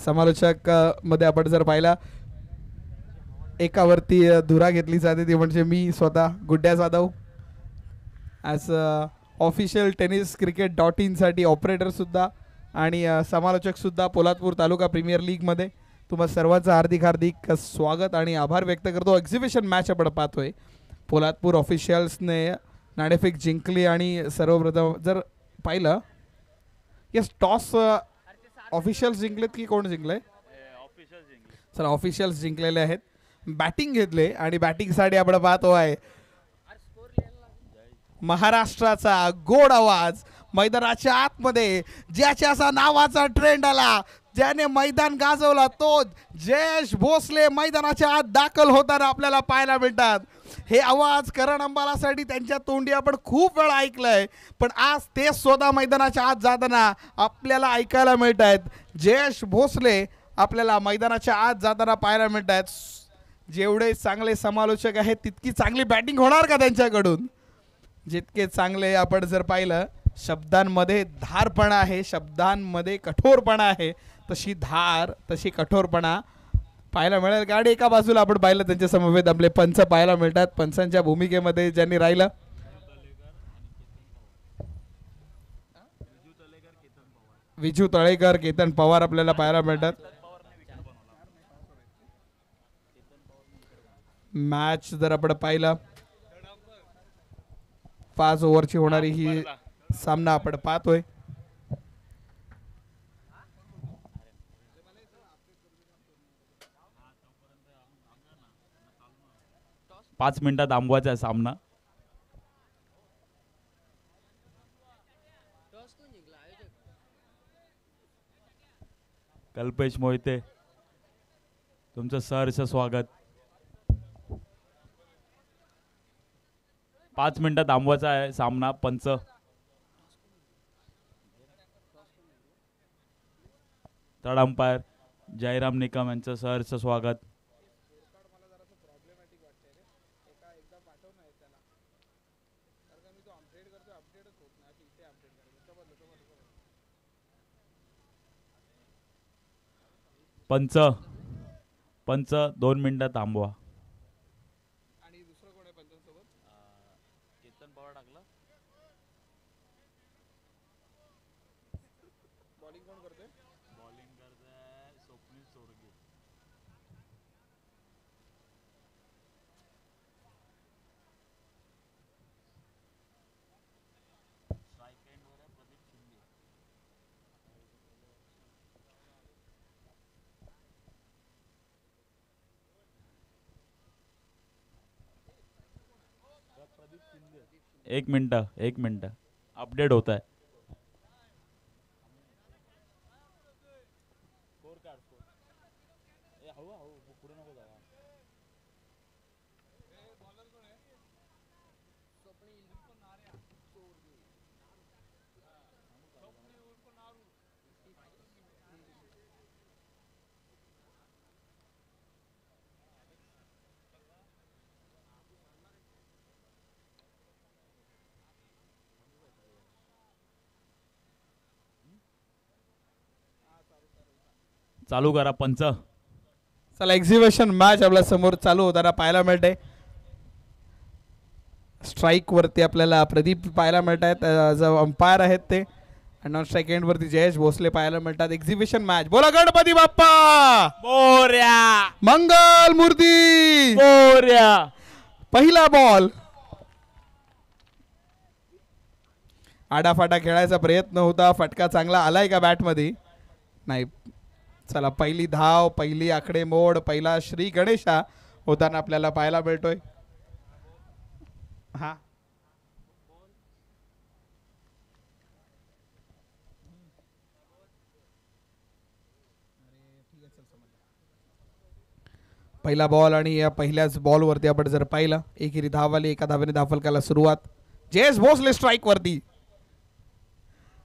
समालोचक मध्ये आपण जर पाहिला एकावरती धुरा घेतली जाते ती म्हणजे मी स्वतः Guddya Jadhav as official tennis cricket .in साठी ऑपरेटरसुद्धा आणि समालोचकसुद्धा पोलादपूर तालुका प्रीमियर लीगमध्ये तुम्हा सर्वांचं हार्दिक हार्दिक स्वागत आणि आभार व्यक्त करतो. एक्झिबिशन मॅच आपण पाहतोय. पोलादपूर ऑफिशियल्सने नाणेफेक जिंकली आणि सर्वप्रथम जर पाहिलं यस टॉस ऑफिशियल्स जिंकलेत की कोण जिंकले? चला ऑफिशियल्स जिंकलेले आहेत. बॅटिंग घेतले आणि बॅटिंगसाठी आपण पाहतो आहे महाराष्ट्राचा गोड आवाज मैदानाच्या आतमध्ये ज्याच्या असा नावाचा ट्रेंड आला ज्याने मैदान गाजवला तो जयेश भोसले मैदानाच्या आत दाखल होताना आपल्याला पाहायला मिळतात. हे आवाज करण अंबालासाठी त्यांच्या तोंडी आपण खूप वेळा ऐकलंय पण आज ते स्वतः मैदानाच्या आत जाताना आपल्याला ऐकायला मिळत आहेत. जयेश भोसले आपल्याला मैदानाच्या आत जाताना पाहायला मिळत आहेत. जेवढे चांगले समालोचक आहेत तितकी चांगली बॅटिंग होणार का त्यांच्याकडून? जितके चांगले आपण जर पाहिलं शब्दांमध्ये धारपणा आहे, शब्दांमध्ये कठोरपणा आहे, तशी धार तशी कठोरपणा पाहायला मिळेल का? आणि एका बाजूला आपण पाहिलं त्यांच्या समवेत आपले पंच पाहायला मिळतात. पंचांच्या भूमिकेमध्ये ज्यांनी राहिलं विजू तळेकर केतन पवार आपल्याला पाहायला मिळतात. मॅच जर आपण पाहिला 5 ओव्हरची होणारी ही सामना आपण पाहतोय. पाच मिनिटात थांबवायचा सामना. कल्पेश मोहिते तुमचं सहर्ष स्वागत. 5 मिनिटात थांबवायचा आहे सामना. पंच थर्ड अंपायर जयराम निकम यांचं सहर्ष स्वागत. पंच 2 मिनिटात थांबवा. एक मिनिट अपडेट होता है. चालू करा पंच. चला एक्झिबिशन मॅच आपल्या समोर चालू होताना पाहायला मिळते. स्ट्राईक वरती आपल्याला प्रदीप पाहायला मिळत आहेत जो अंपायर आहेत ते. आणि नॉन स्ट्राईक एंड वरती जयेश भोसले पाहायला मिळतात. Exhibition match. बोला गणपती बाप्पा मोरया. मंगल मूर्ती मोरया. पहिला बॉल. आडाफाटा खेळायचा प्रयत्न होता. फटका चांगला आलाय का बॅट मध्ये? नाही. चला पहिली धाव, पहिली आकडेमोड, पहिला श्री गणेशा होताना आपल्याला पाहायला मिळतोय. हा पहिला बॉल आणि या पहिल्याच बॉलवरती आपण जर पाहिलं एकेरी धाव आली. एका धावेने धावफलकाला सुरुवात. जयेश भोसले स्ट्राईक वरती.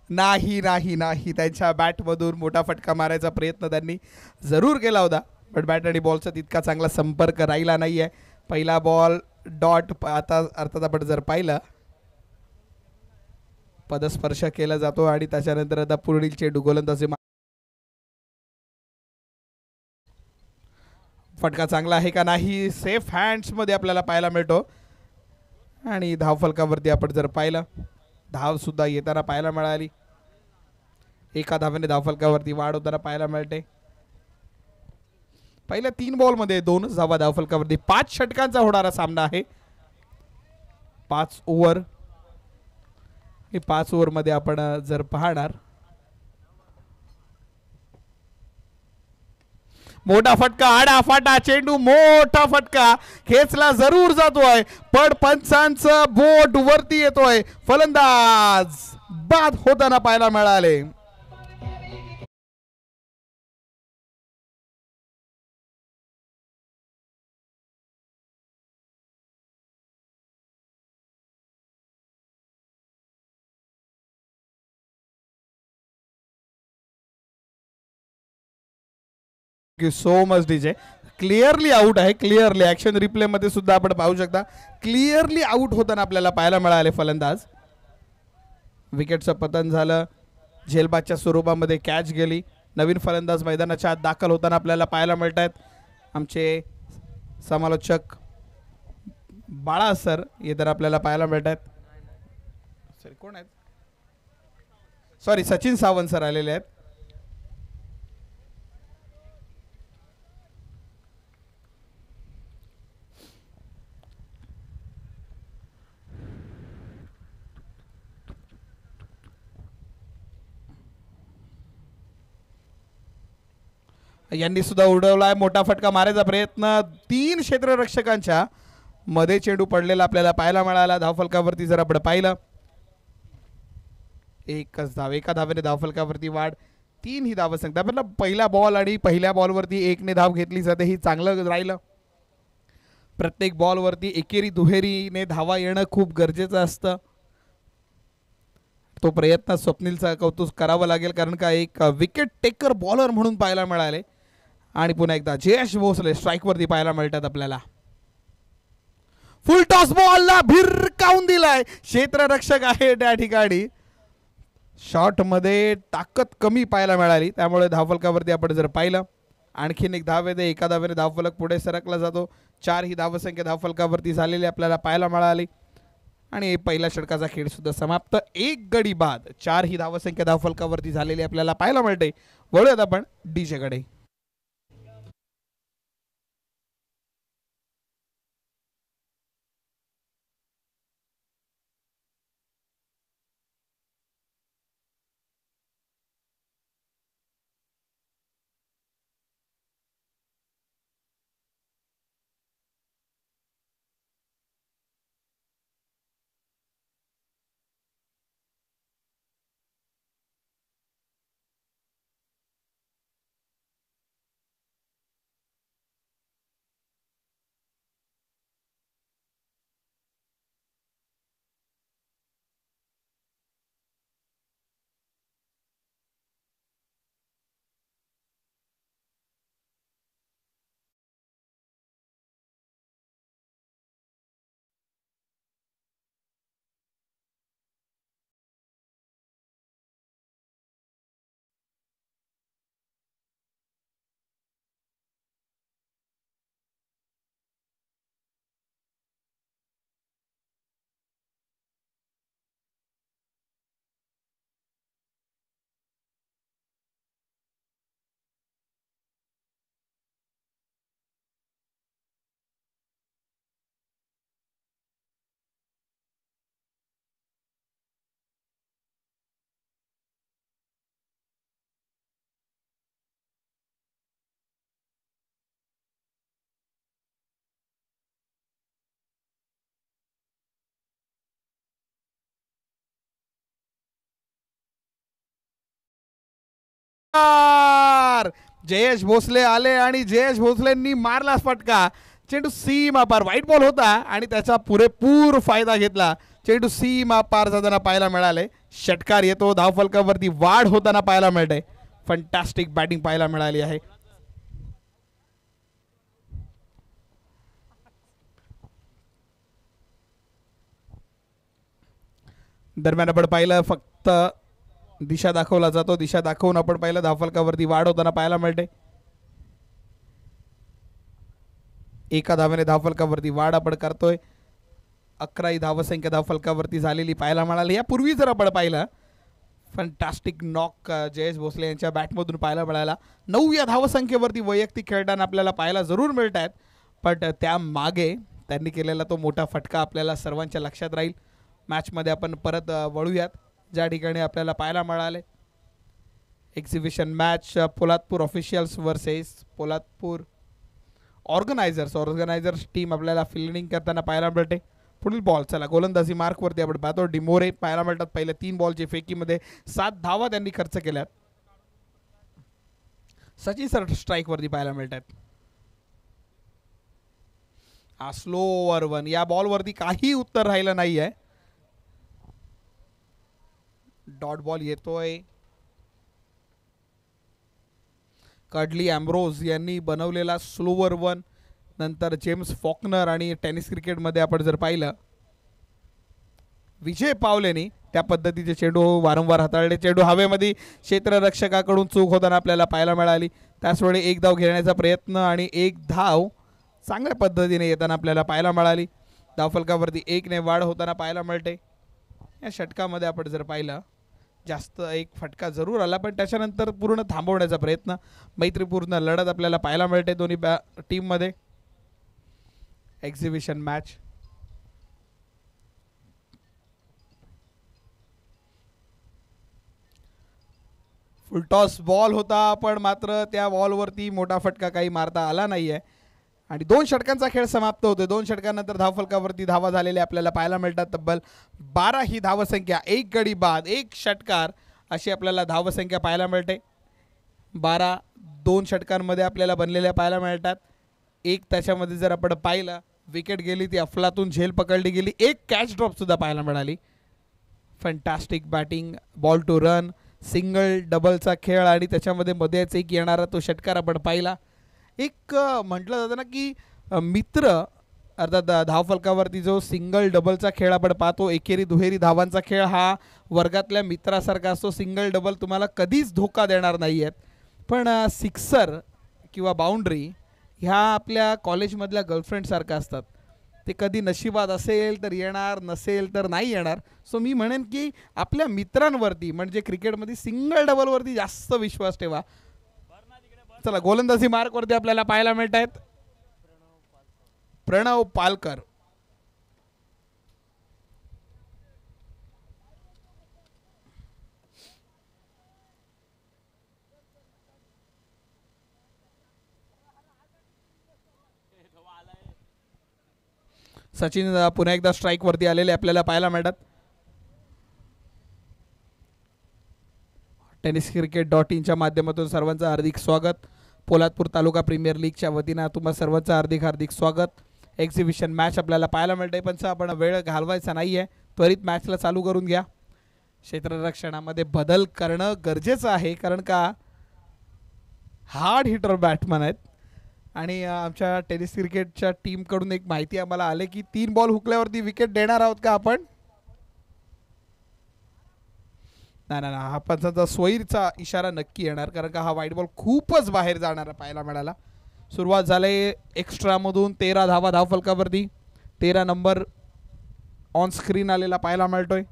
नाही नाही नाही त्यांच्या बॅटमधून मोठा फटका मारायचा प्रयत्न त्यांनी जरूर केला होता पण बॅट आणि बॉलचा तितका चांगला संपर्क राहिला नाही आहे. पहिला बॉल डॉट. आता अर्थात आपण जर पाहिलं पदस्पर्श केला जातो आणि त्याच्यानंतर आता पुढील चेंडू गोलंदाजी फटका चांगला आहे का नाही, सेफ हँड्स मध्ये आपल्याला पाहायला मिळतो. आणि धावफलकावरती आपण जर पाहिलं, धाव सुद्धा येताना पाहायला मिळाली. एका धावेने धावफलकावरती वाढ होताना पाहायला मिळते. पहिल्या 3 बॉलमध्ये 2च धावा धावफलकावरती. 5 षटकांचा होणारा सामना आहे. 5 ओव्हर. 5 ओव्हरमध्ये आपण जर पाहणार, मोठा फटका, आडाफाटा चेंडू, मोठा फटका खेचला जरूर जातोय, पण पंचांचं बोट वरती येतोय. फलंदाज बाद होताना पाहायला मिळाले. So much DJ. Clearly out आहे, क्लिअरली ऍक्शन रिप्ले मध्ये सुद्धा आपण पाहू शकता. क्लिअरली आउट होताना आपल्याला पाहायला मिळाले फलंदाज. विकेटचं पतन झालं, झेलबादच्या स्वरूपामध्ये कॅच गेली. नवीन फलंदाज मैदानाच्या आत दाखल होताना आपल्याला पाहायला मिळत आहेत. आमचे समालोचक बाळा सर येताना आपल्याला पाहायला मिळत आहेत. सॉरी कोण आहेत, सॉरी सचिन सावंत सर आलेले आहेत. यांनी सुद्धा उडवलाय. मोठा फटका मारायचा प्रयत्न, 3 क्षेत्ररक्षकांच्या मध्ये चेंडू पडलेला आपल्याला पाहायला मिळाला. धावफलकावरती जर आपण पाहिलं, एकच धाव, एका धावेने धावफलकावरती वाढ. 3 ही धाव संख्या. आपल्याला पहिला बॉल आणि पहिल्या बॉलवरती 1 ने धाव घेतली जाते, ही चांगलं राहिलं. प्रत्येक बॉलवरती एकेरी दुहेरीने धावा येणं खूप गरजेचं असतं. तो प्रयत्न स्वप्नीलचा कौतुक करावं लागेल, कारण का एक विकेट टेकर बॉलर म्हणून पाहायला मिळाले. आणि पुन्हा एकदा जयेश भोसले स्ट्राईक वरती पाहायला मिळतात आपल्याला. फुल टॉस बॉलला भिरकावून दिलाय. क्षेत्ररक्षक आहे त्या ठिकाणी. शॉट मध्ये ताकद कमी पाहायला मिळाली, त्यामुळे धावफलकावरती आपण जर पाहिलं, आणखीन एक धाव येते. एका धावेने धावफलक पुढे सरकला जातो. 4 ही धावसंख्या धावफलकावरती झालेली आपल्याला पाहायला मिळाली. आणि पहिल्या षटकाचा खेळ सुद्धा समाप्त. 1 गडी बाद. 4 ही धावसंख्या धावफलकावरती झालेली आपल्याला पाहायला मिळते. वळूयात आपण डीजे कडे. जयेश भोसले आले आणि जयेश भोसलेंनी मारला फटका. चेंडू सीमा पार. व्हाईट बॉल होता आणि त्याचा पुरेपूर फायदा घेतला. चेंडू सीमा पार जाताना पाहायला मिळाले. षटकार येतो. धावफलकावरती वाढ होताना पाहायला मिळते. फंटॅस्टिक बॅटिंग पाहायला मिळाली आहे. दरम्यान आपण पाहिलं, फक्त दिशा दाखवला जातो. दिशा दाखवून आपण पाहिलं धावफलकावरती वाढ होताना पाहायला मिळते. एका धावेने धावफलकावरती वाढ आपण करतोय. 11 धावसंख्या धावफलकावरती झालेली पाहायला मिळाली. यापूर्वी जर आपण पाहिलं फंटास्टिक नॉक जयेश भोसले यांच्या बॅटमधून पाहायला मिळाला. 9 या धावसंख्येवरती वैयक्तिक खेळताना आपल्याला पाहायला जरूर मिळत आहेत, पण त्यामागे त्यांनी केलेला तो मोठा फटका आपल्याला सर्वांच्या लक्षात राहील. मॅचमध्ये आपण परत वळूयात ज्या ठिकाणी आपल्याला पाहायला मिळाले exhibition match Poladpur officials versus Poladpur organisers team आपल्याला फिल्डिंग करताना पाहायला मिळते. पुढील बॉल चला गोलंदाजी मार्कवरती आपण पाहतो. डिमोरे पाहायला मिळतात. पहिल्या 3 बॉलची फेकीमध्ये 7 धावा त्यांनी खर्च केल्यात. सचिन सर स्ट्राईकवरती पाहायला मिळतात. स्लो ओव्हर 1 या बॉलवरती काही उत्तर राहिलं नाही आहे. डॉट बॉल येतोय. कडली अँब्रोज यांनी बनवलेला स्लोवर 1. नंतर जेम्स फॉकनर आणि टेनिस क्रिकेटमध्ये आपण जर पाहिलं विजय पावलेनी त्या पद्धतीचे चेंडू वारंवार हाताळले. चेंडू हवेमध्ये क्षेत्ररक्षकाकडून चूक होताना आपल्याला पाहायला मिळाली. त्याचवेळी एक धाव घेण्याचा प्रयत्न आणि एक धाव चांगल्या पद्धतीने येताना आपल्याला पाहायला मिळाली. धावफलकावरती 1 ने वाढ होताना पाहायला मिळते. या षटकामध्ये आपण जर पाहिलं जास्त एक फटका जरूर आला, पण त्याच्यानंतर पूर्ण थांबवण्याचा प्रयत्न मैत्रीपूर्ण लढत आपल्याला पाहायला मिळते दोन्ही टीममध्ये. एक्झिबिशन मॅच फुलटॉस बॉल होता, पण मात्र त्या बॉलवरती मोठा फटका काही मारता आला नाही आहे आणि 2 षटकांचा खेळ समाप्त होतो. 2 षटकांनंतर धावफलकावरती धावा झालेल्या आपल्याला पाहायला मिळतात. तब्बल 12 ही धावसंख्या, 1 गडी बाद 1 षटकार अशी आपल्याला धावसंख्या पाहायला मिळते. 12 2 षटकांमध्ये आपल्याला बनलेल्या पाहायला मिळतात. एक त्याच्यामध्ये जर आपण पाहिलं विकेट गेली ती अफलातून झेल पकडली गेली. एक कॅच ड्रॉपसुद्धा पाहायला मिळाली. Fantastic batting, ball two run, single डबलचा खेळ आणि त्याच्यामध्ये मध्येच एक येणारा तो षटकार आपण पाहिला. एक म्हटलं जातं ना की मित्र अर्थात धावफलकावरती जो सिंगल डबलचा खेळ आपण पाहतो, एकेरी दुहेरी धावांचा खेळ हा वर्गातल्या मित्रासारखा असतो. सिंगल डबल तुम्हाला कधीच धोका देणार नाही आहेत, पण सिक्सर किंवा बाउंड्री ह्या आपल्या कॉलेजमधल्या गर्लफ्रेंडसारखा असतात. ते कधी नशिबात असेल तर येणार, नसेल तर नाही येणार. सो मी म्हणेन की आपल्या मित्रांवरती म्हणजे क्रिकेटमध्ये सिंगल डबलवरती जास्त विश्वास ठेवा. चला गोलंदाजी मार्कवरती आपल्याला पाहायला मिळत आहेत प्रणव पालकर. सचिन पुन्हा एकदा स्ट्राईक वरती आलेले आपल्याला पाहायला मिळतात. tenniscricket.in माध्यमातून सर्वांचं हार्दिक स्वागत. पोलादपूर तालुका प्रीमियर लीगच्या वतीनं तुम्हा सर्वांचं हार्दिक हार्दिक स्वागत. एक्झिबिशन मॅच आपल्याला पाहायला मिळते, पण आपण वेळ घालवायचा नाही आहे, त्वरित मॅचला चालू करून घ्या. क्षेत्ररक्षणामध्ये बदल करणं गरजेचं आहे, कारण का हार्ड हिटर बॅट्समन आहेत आणि आमच्या टेनिस क्रिकेटच्या टीमकडून एक माहिती आम्हाला आले की 3 बॉल हुकल्यावरती विकेट देणार आहोत का आपण. नाही, हा पंचांचा सोयीचा इशारा नक्की येणार, कारण का हा वाईट बॉल खूपच बाहेर जाणारा पाहायला मिळाला. सुरुवात झाली एक्स्ट्रामधून 13 धावा धावफलकावरती. 13 नंबर ऑन स्क्रीन आलेला पाहायला मिळतोय.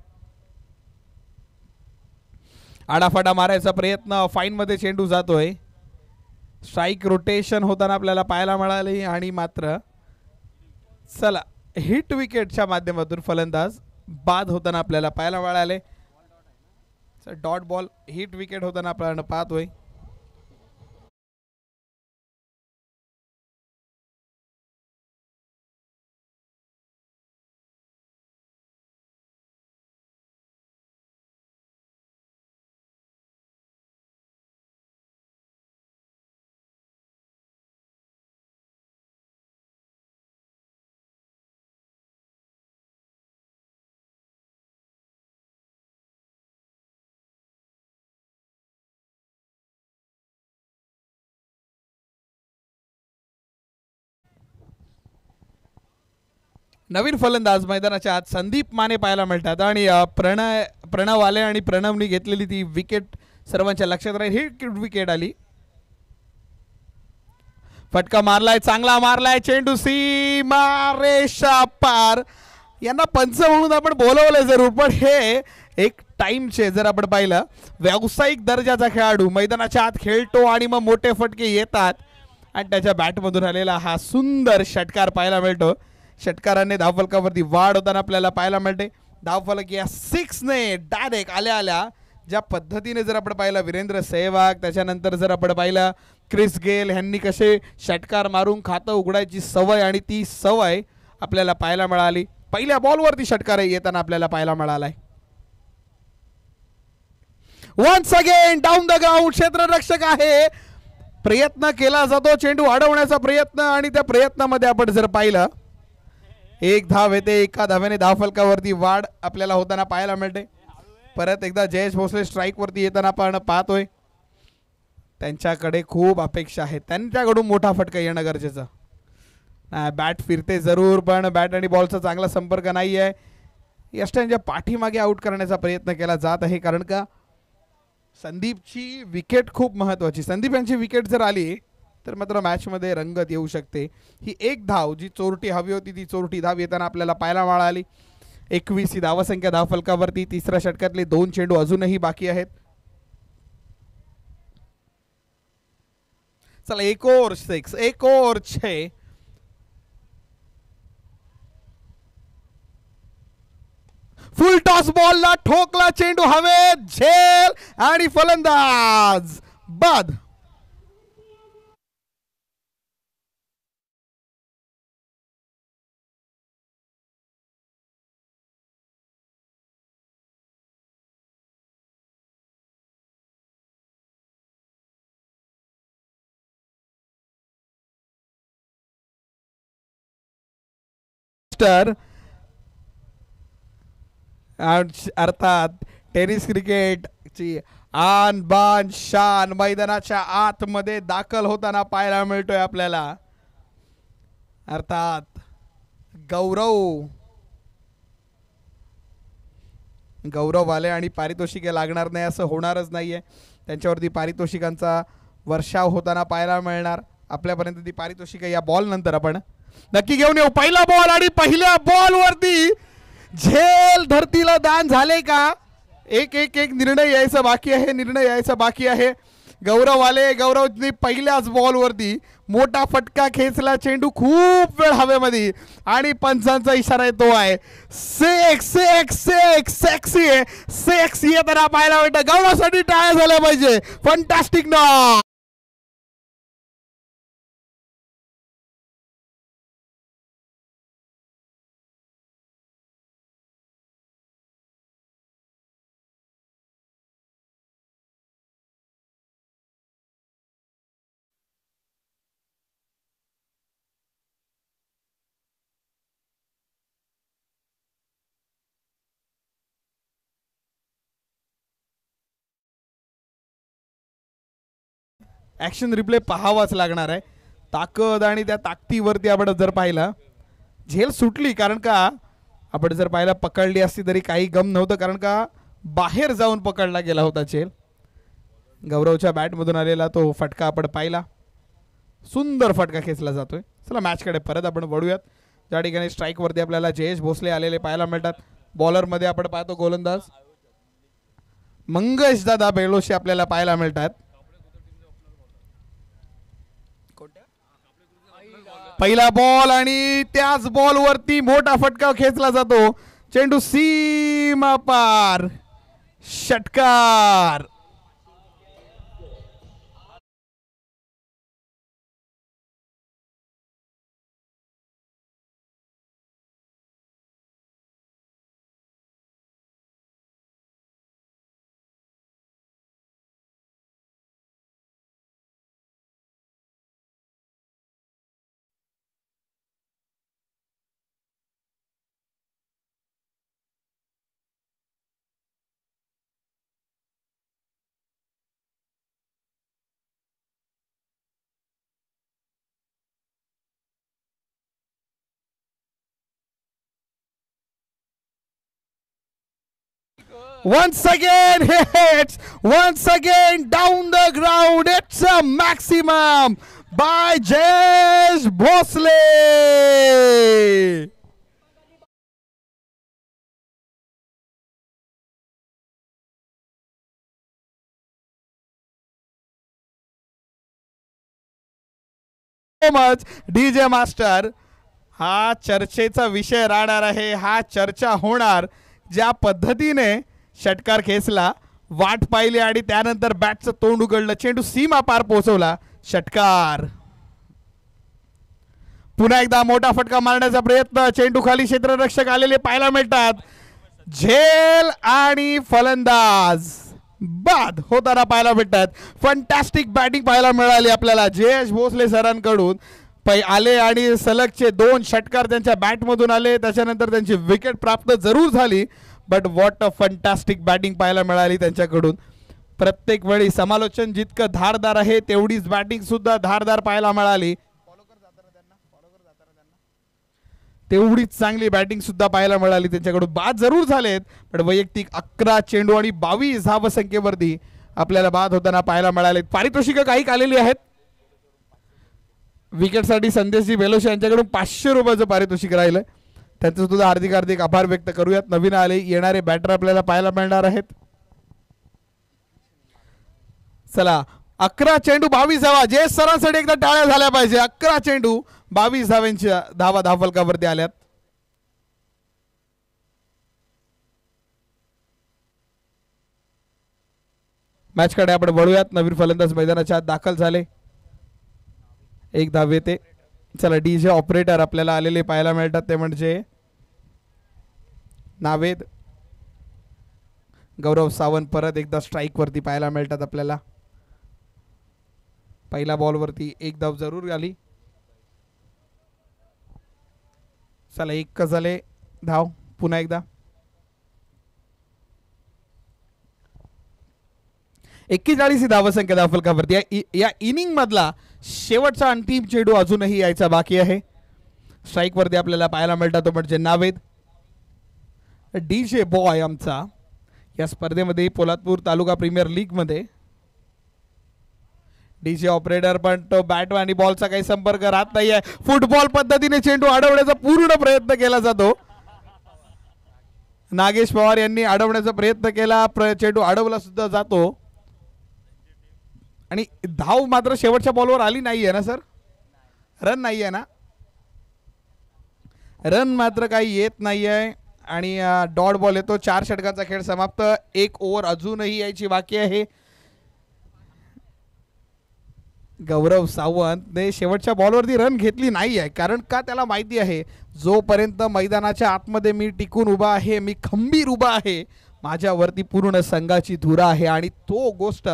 आडाफाडा मारायचा प्रयत्न, फाईनमध्ये चेंडू जातोय. स्ट्राईक रोटेशन होताना आपल्याला पाहायला मिळाली आणि मात्र चला हिट विकेटच्या माध्यमातून फलंदाज बाद होताना आपल्याला पाहायला मिळाले. डॉट बॉल हिट विकेट होताना आपण पाहतोय. नवीन फलंदाज मैदानाच्या आत संदीप माने पाहायला मिळतात आणि प्रणव आले आणि प्रणवनी घेतलेली ती विकेट सर्वांच्या लक्षात राहील. हिट विकेट आली. फटका मारलाय, चांगला मारलाय चेंडू सीमा रेषा पार. यांना पंच म्हणून आपण बोलवलंय जरूर, पण हे एक टाइमचे जर आपण पाहिलं व्यावसायिक दर्जाचा खेळाडू मैदानाच्या आत खेळतो आणि मग मोठे फटके येतात आणि त्याच्या बॅटमधून आलेला हा सुंदर षटकार पाहायला मिळतो. षटकाराने धावफलकावरती वाढ होताना आपल्याला पाहायला मिळते. धावफलक या 6 ने डायरेक्ट आल्या आल्या ज्या पद्धतीने जर आपण पाहिलं वीरेंद्र सेहवाग, त्याच्यानंतर जर आपण पाहिलं क्रिस गेल ह्यांनी कसे षटकार मारून खातं उघडायची सवय आणि ती सवय आपल्याला पाहायला मिळाली. पहिल्या बॉलवरती षटकार येताना आपल्याला पाहायला मिळालाय. Once again down the ground क्षेत्ररक्षक आहे, प्रयत्न केला जातो चेंडू अडवण्याचा प्रयत्न आणि त्या प्रयत्नामध्ये आपण जर पाहिलं एक धाव येते. एका धाव्याने धावफलकावरती वाढ आपल्याला होताना पाहायला मिळते. परत एकदा जयेश भोसले स्ट्राईक वरती येताना आपण पाहतोय. त्यांच्याकडे खूप अपेक्षा आहेत, त्यांच्याकडून मोठा फटका येणं गरजेचं. बॅट फिरते जरूर, पण बॅट आणि बॉलचा चांगला संपर्क नाही आहे. यष्ट्यांच्या पाठीमागे आउट करण्याचा प्रयत्न केला जात आहे, कारण का संदीपची विकेट खूप महत्त्वाची. संदीप यांची विकेट जर आली तर मात्र मॅचमध्ये रंगत येऊ शकते. ही एक धाव जी चोरटी हवी होती ती चोरटी धाव येताना आपल्याला पाहायला मिळाली. 21 ही धावसंख्या धावफलकावरती. तिसऱ्या षटकातले 2 चेंडू अजूनही बाकी आहेत. चला एक और 6, एक और 6. फुल टॉस बॉलला ठोकला चेंडू हवेत, झेल आणि फलंदाज बाद. अर्थात टेनिस क्रिकेटची आन बान शान मैदानाच्या आतमध्ये दाखल होताना पाहायला मिळतोय आपल्याला. अर्थात गौरव आले आणि पारितोषिके लागणार नाही असं होणारच नाहीये. त्यांच्यावरती पारितोषिकांचा वर्षाव होताना पाहायला मिळणार. आपल्यापर्यंत ती पारितोषिके या बॉल नंतर आपण नक्की घेऊन येऊ. पहिला बॉल आणि पहिल्या बॉल वरती झेल धरतीला दान झाले का? एक एक एक निर्णय यायचा बाकी आहे, निर्णय यायचा बाकी आहे. गौरव आले, गौरवनी पहिल्याच बॉलवरती मोठा फटका खेचला, चेंडू खूप वेळ हवेमध्ये आणि पंचांचा इशारा येतो आहे सेक्सी येताना पाहायला भेटतं. गौरवसाठी टाळ्या झाल्या पाहिजे. Fantastic knock. ॲक्शन रिप्ले पाहावाच लागणार आहे. ताकद आणि त्या ताकदीवरती आपण जर पाहिलं झेल सुटली, कारण का आपण जर पाहिलं पकडली असती तरी काही गम नव्हतं, कारण का बाहेर जाऊन पकडला गेला होता झेल. गौरवच्या बॅटमधून आलेला तो फटका आपण पाहिला, सुंदर फटका खेचला जातोय. चला मॅचकडे परत आपण वळूयात. ज्या ठिकाणी स्ट्राईकवरती आपल्याला जयेश भोसले आलेले पाहायला मिळतात. बॉलरमध्ये आपण पाहतो गोलंदाज मंगेश दादा बेलोशी आपल्याला पाहायला मिळतात. पहिला बॉल आणि त्याच बॉलवरती मोठा फटका खेचला जातो. चेंडू सीमा पार, षटकार. Once again hits, once again down the ground. out. It's a maximum by Jayesh Bhosle. So much DJ Master. हा चर्चेचा विषय राहणार आहे. हा चर्चा होणार. ज्या पद्धतीने षटकार खेचला, वाट पाहिली आणि त्यानंतर बॅटचं तोंड उघडलं, चेंडू सीमा पार पोहोचवला, षटकार. पुन्हा एकदा मोठा फटका मारण्याचा प्रयत्न, चेंडू खाली क्षेत्ररक्षक आलेले पाहायला मिळतात. झेल आणि फलंदाज बाद होताना पाहायला मिळतात. फंटॅस्टिक बॅटिंग पाहायला मिळाली आपल्याला जयेश भोसले सरांकडून. आले आणि सलगचे 2 षटकार त्यांच्या बॅटमधून आले. त्याच्यानंतर त्यांची विकेट प्राप्त जरूर झाली, but what a fantastic batting पाहायला मिळाली त्यांच्याकडून. प्रत्येक वेळी समालोचन जितकं धारदार आहे तेवढीच बॅटिंग सुद्धा धारदार पाहायला मिळाली. तेवढीच चांगली बॅटिंग सुद्धा पाहायला मिळाली त्यांच्याकडून. बाद जरूर झालेत, पण वैयक्तिक 11 चेंडू आणि 22 धावसंख्येवरती आपल्याला बाद होताना पाहायला मिळाले. पारितोषिक काही आलेली आहेत. विकेटसाठी संदेशजी बेलोशी यांच्याकडून 500 रुपयाचं पारितोषिक राहिलं. त्यांचं सुद्धा हार्दिक हार्दिक आभार व्यक्त करूयात. नवीन येणारे बॅटर आपल्याला पाहायला मिळणार आहेत. चला, 11 चेंडू 22 धावा. जे सरांसाठी एकदा टाळ्या झाल्या पाहिजे. 11 चेंडू 22 धावांच्या धावा धावफलकावरती आल्यात. मॅचकडे आपण वळूयात. नवीन फलंदाज मैदानाच्या आत दाखल झाले. 1 धाव येते. चला, डीजे ऑपरेटर आपल्याला आलेले पाहायला मिळतात. ते म्हणजे नावेद, गौरव सावंत परत एकदा स्ट्राईक वरती पाहायला मिळतात आपल्याला. पहिला बॉलवरती 1 धाव जरूर आली. चला, 1 झाले धाव. पुन्हा एकदा 41 धावसंख्या धावफलकावरती. या इनिंग मधला शेवटचा अंतिम चेंडू अजूनही यायचा बाकी आहे. स्ट्राईक वरती आपल्याला पाहायला मिळतात तो म्हणजे नावेद. डीजे बॉय आमचा या स्पर्धेमध्ये पोलादपूर तालुका प्रीमियर लीग मध्ये डीजे ऑपरेटर, पण तो बॅट आणि बॉलचा काही संपर्क राहत नाहीये. फुटबॉल पद्धतीने चेंडू अडवण्याचा पूर्ण प्रयत्न केला जातो. नागेश पवार यांनी अडवण्याचा प्रयत्न केला. चेंडू अडवला सुद्धा जातो आणि धाव मात्र शेवटच्या बॉलवर आली नाहीये ना सर. रन नाहीये ना. रन मात्र काही येत नाहीये आणि डॉट बॉल येतो. 4 षटकांचा खेळ समाप्त. 1 ओव्हर अजूनही यायची बाकी आहे. गौरव सावंतने शेवटच्या बॉलवरती रन घेतली नाही आहे, कारण का त्याला माहिती आहे जोपर्यंत मैदानाच्या आतमध्ये मी टिकून उभा आहे, मी खंबीर उभा आहे, माझ्यावरती पूर्ण संघाची धुरा आहे. आणि तो गोष्ट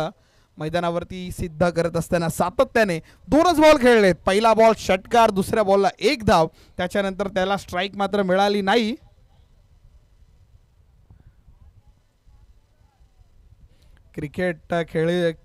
मैदानावरती सिद्ध करत असताना सातत्याने 2च बॉल खेळलेत. पहिला बॉल षटकार, दुसऱ्या बॉलला 1 धाव. त्याच्यानंतर त्याला स्ट्राईक मात्र मिळाली नाही. क्रिकेट खेळ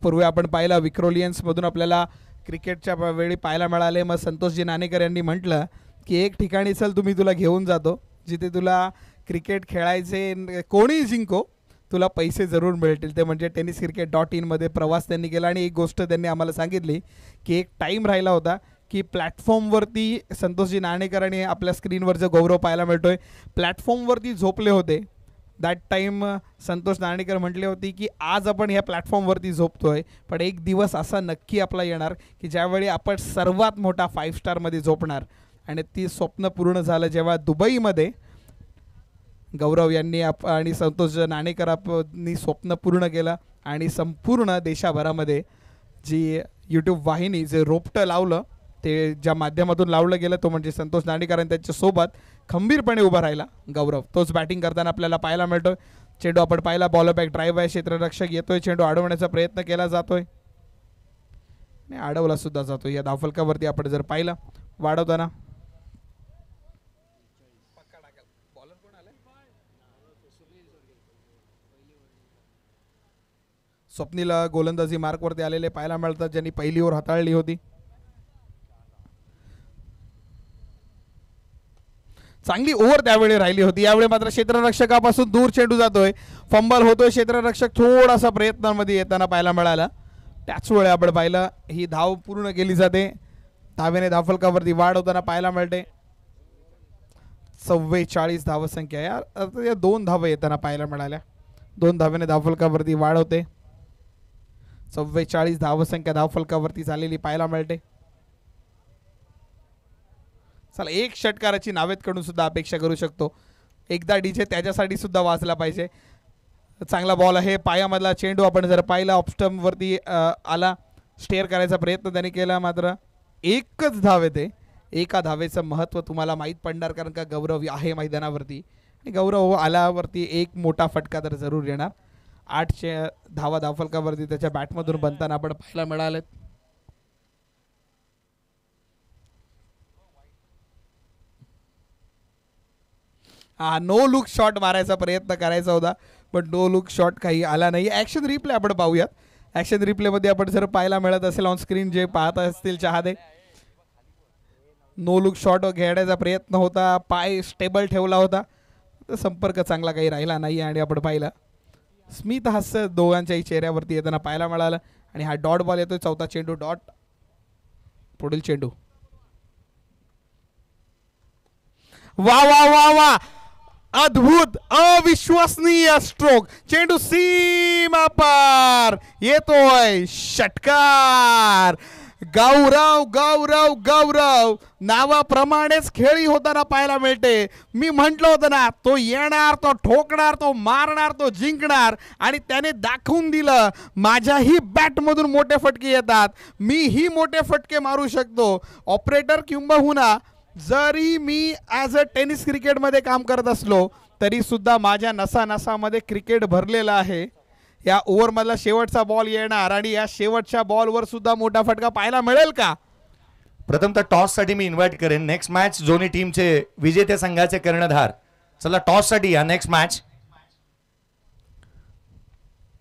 पूर्वी आपण पाहिला विक्रोलियन्स मधून आपल्याला क्रिकेटच्या वेळी पाहायला मिळाले. मग संतोषजी नाणेकर यांनी म्हटलं की एक ठिकाणी चल, तुम्ही तुला घेऊन जातो जिथे तुला क्रिकेट खेळायचे, कोणीही जिंको, तुला पैसे जरूर मिळतील. ते म्हणजे tenniscricket.in मध्ये प्रवास त्यांनी केला. आणि एक गोष्ट त्यांनी आम्हाला सांगितली की एक टाईम राहिला होता की प्लॅटफॉर्मवरती संतोषजी नाणेकर आणि आपल्या स्क्रीनवर जो गौरव पाहायला मिळतोय, प्लॅटफॉर्मवरती झोपले होते. दॅट टाईम संतोष नाणेकर म्हटले होते की आज आपण ह्या प्लॅटफॉर्मवरती झोपतोय, पण एक दिवस असा नक्की आपला येणार की ज्यावेळी आपण सर्वात मोठा 5 स्टारमध्ये झोपणार. आणि ती स्वप्न पूर्ण झालं जेव्हा दुबईमध्ये गौरव यांनी आणि संतोष नाणेकरांनी स्वप्न पूर्ण केलं. आणि संपूर्ण देशाभरामध्ये जी यूट्यूब वाहिनी जे रोपटं लावलं, ते ज्या माध्यमातून लावलं गेलं तो म्हणजे संतोष नाणेकर आणि त्यांच्यासोबत खंबीरपणे उभा राहिला गौरव. तोच बॅटिंग करताना आपल्याला पाहायला मिळतोय. चेंडू आपण पाहिला, बॉल बॅक ड्राईव्ह आहे, क्षेत्ररक्षक येतोय, चेंडू अडवण्याचा प्रयत्न केला जातोय आणि अडवला सुद्धा जातोय. या धावफलकावरती आपण जर पाहिलं वाढवताना स्वप्नील गोलंदाजी मार्कवरती आलेले पाहायला मिळतात, ज्यांनी पहिली ओव्हर हाताळली होती. चांगली ओव्हर त्यावेळी राहिली होती. यावेळी मात्र क्षेत्ररक्षकापासून दूर चेंडू जातोय, फंबल होतोय. क्षेत्ररक्षक थोडासा प्रयत्नांमध्ये येताना पाहायला मिळाला, त्याच वेळी आपण पाहिलं ही धाव पूर्ण केली जाते. धावेने धावफलकावरती वाढ होताना पाहायला मिळते. 44 धावसंख्या या 2 धावा येताना पाहायला मिळाल्या. 2 धावेने धावफलकावरती वाढ होते. 44 धावसंख्या धावफलकावरती झालेली पाहायला मिळते. चला एक षटकाराची नावेतकडून सुद्धा अपेक्षा करू शकतो. एकदा डीजे त्याच्यासाठी सुद्धा वाचला पाहिजे. चांगला बॉल आहे. पायामधला चेंडू आपण जर पाहिला ऑफस्टम्प वरती आला. स्टेअर करायचा प्रयत्न त्याने केला मात्र एकच धाव येते. एका धावेचं महत्त्व तुम्हाला माहीत पडणार कारण का गौरव आहे मैदानावरती आणि गौरव आल्यावरती एक मोठा फटका तर जरूर येणार. 8 धावा धावफलकावरती त्याच्या बॅटमधून बनताना आपण पाहायला मिळालेत. नो लुक शॉट मारायचा प्रयत्न करायचा होता पण नो लुक शॉट काही आला नाही. ॲक्शन रिप्ले आपण पाहूयात. ॲक्शन रिप्लेमध्ये आपण जर पाहायला मिळत असेल ऑन स्क्रीन जे पाहत असतील चाहते नो लुक शॉट घेण्याचा प्रयत्न होता. पाय स्टेबल ठेवला होता तर संपर्क चांगला काही राहिला नाही आणि आपण पाहिलं स्मित हास्य दोघांच्याही चेहऱ्यावरती येताना पाहायला मिळालं आणि हा डॉट बॉल येतोय. चौथा चेंडू डॉट. पुढील चेंडू वा वा वा वा अद्भुत अविश्वसनीय स्ट्रोक. चेंडू सीमा पार येतोय. षटकार. गौरव गौरव गौरव नावाप्रमाणेच खेळी होताना पाहायला मिळते. मी म्हटलं होतं ना तो येणार, तो ठोकणार, तो मारणार, तो जिंकणार आणि त्याने दाखवून दिलं. माझ्याही बॅटमधून मोठे फटके येतात. मीही मोठे फटके मारू शकतो. ऑपरेटर किंबहुना जरी मी ॲज अ टेनिस क्रिकेटमध्ये काम करत असलो तरी सुद्धा माझ्या नसानसामध्ये क्रिकेट भरलेला आहे. या ओव्हरमधला शेवटचा बॉल येणार आणि या शेवटच्या बॉलवर सुद्धा मोठा फटका पाहायला मिळेल का? प्रथमतः टॉससाठी मी इन्व्हाइट करेन. नेक्स्ट मॅच दोन्ही टीमचे विजेत्या संघाचे कर्णधार. चला टॉससाठी या नेक्स्ट मॅच.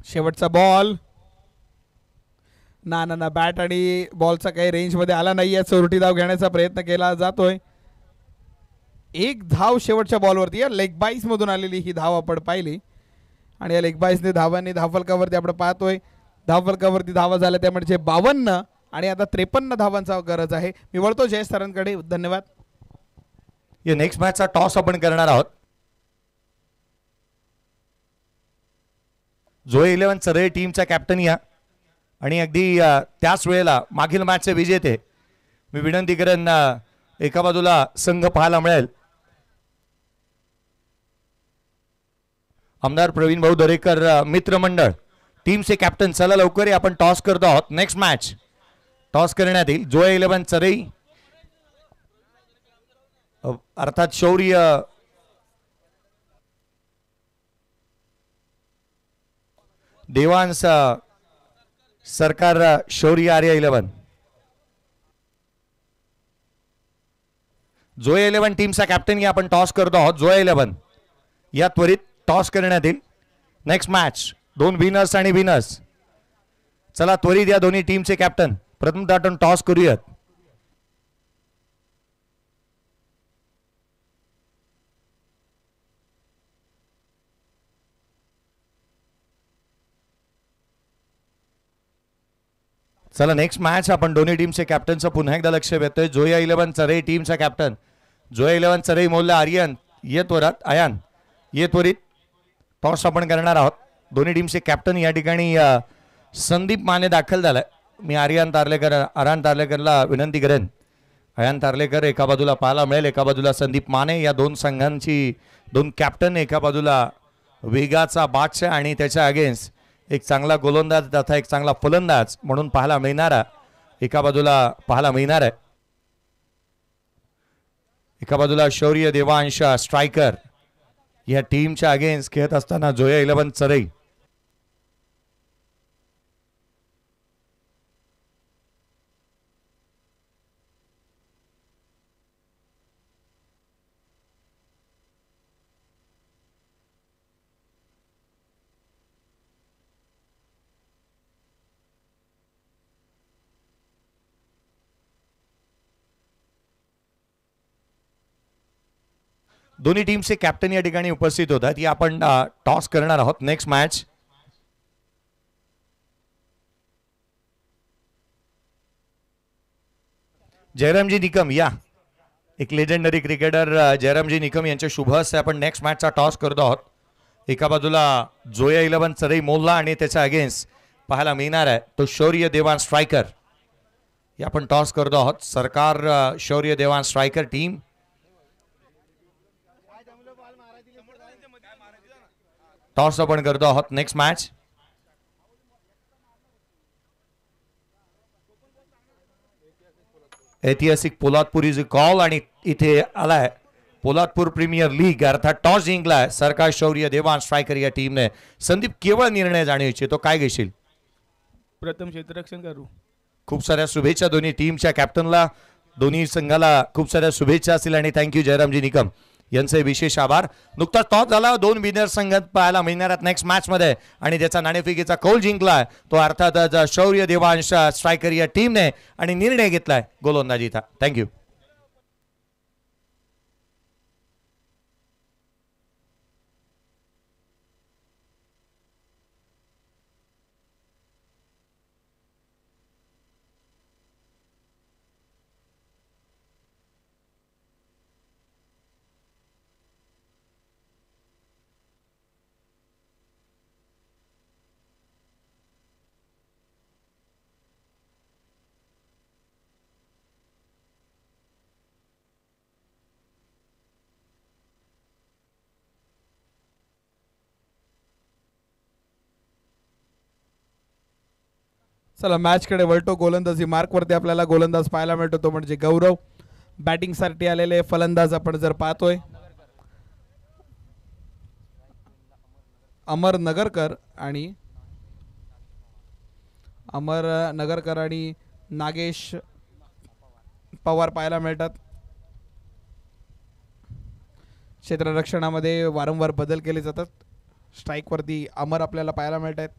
शेवटचा बॉल. ना ना ना बॅट आणि बॉलचा काही रेंजमध्ये आला नाही आहे. चोरटी धाव घेण्याचा प्रयत्न केला जातोय. एक धाव शेवटच्या बॉलवरती लेग बाईस मधून आलेली ही धाव आपण पाहिली आणि या लेग बाईसने धावांनी धावफलकावरती आपण पाहतोय धावफलकावरती धावा झाल्या त्या म्हणजे 52 आणि आता 53 धावांचा गरज आहे. मी वळतो जयेश सरांकडे. धन्यवाद. या नेक्स्ट मॅचचा टॉस आपण करणार आहोत. जोय 11 चरई टीमचा कॅप्टन या आणि अगदी त्याच वेळेला मागील मॅचचे विजेते. मी विनंती करेन एका बाजूला संघ पाहायला मिळेल. आमदार प्रवीण भाऊ दरेकर मित्रमंडळ टीमचे कॅप्टन. चला लवकर आपण टॉस करतो आहोत. नेक्स्ट मॅच टॉस करण्यात येईल. जोय 11 चरई अर्थात शौर्य देवांश सरकार शौर्य आर्या 11. जोय 11 टीमचा कॅप्टन या आपण टॉस करतो आहोत. जोय 11 या त्वरित टॉस करण्यात येईल. नेक्स्ट मॅच 2 विनर्स आणि विनर्स. चला त्वरित या दोन्ही टीमचे कॅप्टन. प्रथमतः आपण टॉस करूयात. चला नेक्स्ट मॅच आपण दोन्ही टीमचे कॅप्टनचं पुन्हा एकदा लक्ष देतोय. जोया 11 चरई टीमचा कॅप्टन. जोया 11 चरई मोल्ला आर्यन ये त्वरात आयान ये त्वरित टॉस आपण करणार आहोत. दोन्ही टीमचे कॅप्टन या ठिकाणी संदीप माने दाखल झालाय. मी आर्यन तारलेकरला विनंती करेन. आयान तारलेकर एका बाजूला पाहायला मिळेल, एका बाजूला संदीप माने. या दोन संघांची 2 कॅप्टन. एका बाजूला वेगाचा बादशाह आणि त्याच्या अगेन्स्ट एक चांगला गोलंदाज तथा एक चांगला फलंदाज म्हणून पाहायला मिळणारा एका बाजूला पाहायला मिळणार आहे. एका बाजूला शौर्य देवांश स्ट्रायकर या टीमच्या अगेन्स्ट खेळत असताना जोया 11 चरई. दोन्ही टीमचे कॅप्टन या ठिकाणी उपस्थित होतात. या आपण टॉस करणार आहोत. नेक्स्ट मॅच जयरामजी निकम या, एक लेजेंडरी क्रिकेटर जयरामजी निकम यांच्या शुभ हस्ते आपण नेक्स्ट मॅचचा टॉस करतो आहोत. एका बाजूला जोया 11 चरई मोल्ला आणि त्याच्या अगेन्स्ट पाहायला मिळणार आहे तो शौर्य देवान स्ट्रायकर. हे आपण टॉस करतो आहोत. सरकार शौर्य देवान स्ट्रायकर टीम टॉस आपण करतो आहोत. नेक्स्ट मॅच ऐतिहासिक पोलादपूर इज कॉल आणि इथे आलाय पोलादपूर प्रीमियर लीग अर्थात टॉस जिंकलाय सरकार शौर्य देवान स्ट्रायकर या टीमने. संदीप केवळ निर्णय जाणू इच्छितो, काय घेशील? प्रथम क्षेत्ररक्षण करू. खूप साऱ्या शुभेच्छा दोन्ही टीमच्या कॅप्टनला, दोन्ही संघाला खूप साऱ्या शुभेच्छा असतील आणि थँक्यू जयरामजी निकम यांचे विशेष आभार. नुकताच टॉस झाला, 2 विनर संघात पाहायला मिळणार आहेत नेक्स्ट मॅच मध्ये आणि त्याचा नाणेफेकीचा कौल जिंकलाय तो अर्थातच शौर्य देवांश स्ट्रायकर या टीमने आणि निर्णय घेतलाय गोलंदाजीचा. थँक्यू. चला मॅचकडे वळतो. गोलंदाजी मार्कवरती आपल्याला गोलंदाज पाहायला मिळतो तो म्हणजे गौरव. बॅटिंगसाठी आलेले फलंदाज आपण जर पाहतोय अमर नगरकर आणि नागेश पवार पाहायला मिळतात. क्षेत्ररक्षणामध्ये वारंवार बदल केले जातात. स्ट्राईकवरती अमर आपल्याला पाहायला मिळत आहेत.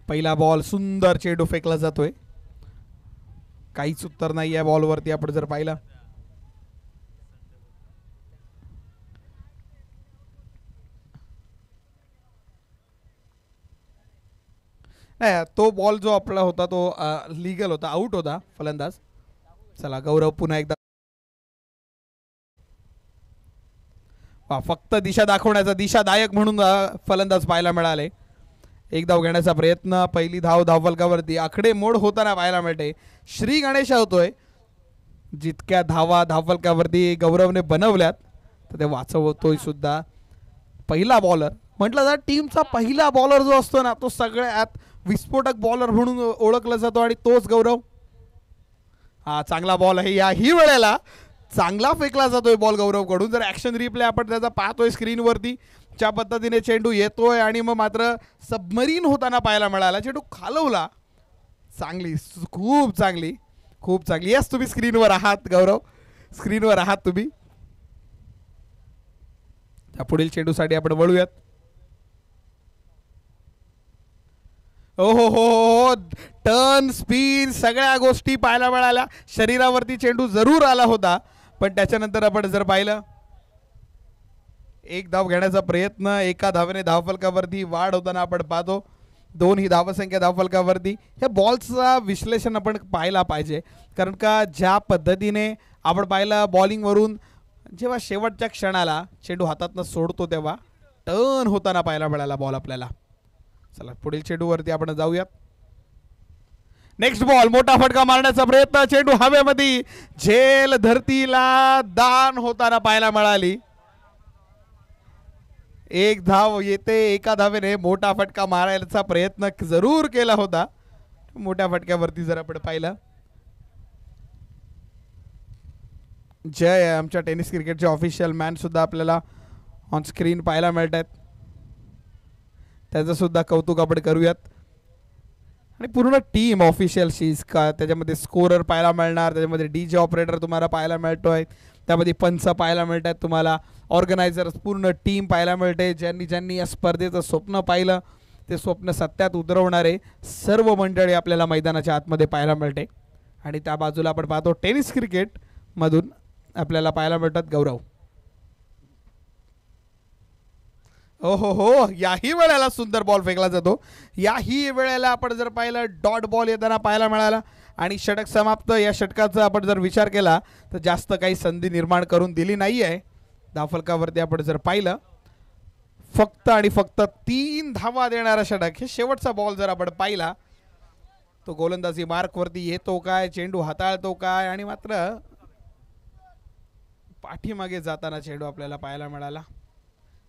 पहिला बॉल सुंदर चेंडू फेकला जातोय, काहीच उत्तर नाही या बॉलवरती आपण जर पाहिलं. नाही तो बॉल जो आपला होता तो लीगल होता, आउट होता फलंदाज. चला गौरव पुन्हा एकदा फक्त दिशा दाखवण्याचा दिशादायक म्हणून फलंदाज पाहायला मिळाले. एक धाव घेण्याचा प्रयत्न, पहिली धाव धावफलकावरती आकडे मोड होताना पाहायला मिळते. श्री गणेश होतोय. जितक्या धावा धावफलकावरती गौरवने बनवल्यात तर ते वाचवतोय सुद्धा. पहिला बॉलर म्हटलं तर टीमचा पहिला बॉलर जो असतो ना तो सगळ्यात विस्फोटक बॉलर म्हणून ओळखला जातो आणि तोच गौरव. हा चांगला बॉल आहे, याही वेळेला चांगला फेकला जातोय बॉल गौरवकडून. जर ॲक्शन रिप्ले आपण त्याचा पाहतोय स्क्रीनवरती ज्या पद्धतीने चेंडू येतोय आणि मग मात्र सबमरीन होताना पाहायला मिळाला. चेंडू खालवला, चांगली, खूप चांगली, खूप चांगली. यस तुम्ही स्क्रीनवर आहात गौरव, स्क्रीनवर आहात तुम्ही. त्या पुढील चेंडूसाठी आपण वळूयात. हो टर्न स्पिन सगळ्या गोष्टी पाहायला मिळाल्या. शरीरावरती चेंडू जरूर आला होता पण त्याच्यानंतर आपण जर पाहिलं एक धाव घेण्याचा प्रयत्न, एका धावेने धावफलकावरती वाढ होताना आपण पाहतो. 2 ही धावसंख्या धावफलकावरती. ह्या बॉलचा विश्लेषण आपण पाहायला पाहिजे कारण का ज्या पद्धतीने आपण पाहिलं बॉलिंगवरून जेव्हा शेवटच्या क्षणाला चेंडू हातातनं सोडतो तेव्हा टर्न होताना पाहायला मिळाला बॉल आपल्याला. चला पुढील चेंडूवरती आपण जाऊयात. नेक्स्ट बॉल, मोठा फटका मारण्याचा प्रयत्न, चेंडू हवेमध्ये झेल धरतीला दान होताना पाहायला मिळाली. एक धाव येते, एका धावेने मोठा फटका मारायचा प्रयत्न जरूर केला होता. मोठ्या फटक्यावरती जर आपण पाहिलं जय आमच्या टेनिस क्रिकेटचे ऑफिशियल मॅन सुद्धा आपल्याला ऑन स्क्रीन पाहायला मिळत आहेत. त्याचं सुद्धा कौतुक आपण करूयात. आणि पूर्ण टीम ऑफिशियलशी का त्याच्यामध्ये स्कोरर पाहायला मिळणार, त्याच्यामध्ये DJ ऑपरेटर तुम्हाला पाहायला मिळतोय, त्यामध्ये पंच पाहायला मिळत आहेत तुम्हाला, ऑर्गनायझर्स पूर्ण टीम पाहायला मिळते. ज्यांनी या स्पर्धेचं स्वप्न पाहिलं ते स्वप्न सत्यात उतरवणारे सर्व मंडळी आपल्याला मैदानाच्या आतमध्ये पाहायला मिळते. आणि त्या बाजूला आपण पाहतो टेनिस क्रिकेटमधून आपल्याला पाहायला मिळतात गौरव. हो हो हो, याही वेळेला सुंदर बॉल फेकला जातो. याही वेळेला आपण जर पाहिलं डॉट बॉल येताना पाहायला मिळाला आणि षटक समाप्त. या षटकाचा आपण जर विचार केला तर जास्त काही संधी निर्माण करून दिली नाही आहे. धावफलकावरती आपण जर पाहिलं फक्त आणि फक्त 3 धावा देणारा षटक. हे शेवटचा बॉल जर आपण पाहिला तो गोलंदाजी मार्कवरती येतो काय, चेंडू हाताळतो काय, आणि मात्र पाठीमागे जाताना चेंडू आपल्याला पाहायला मिळाला.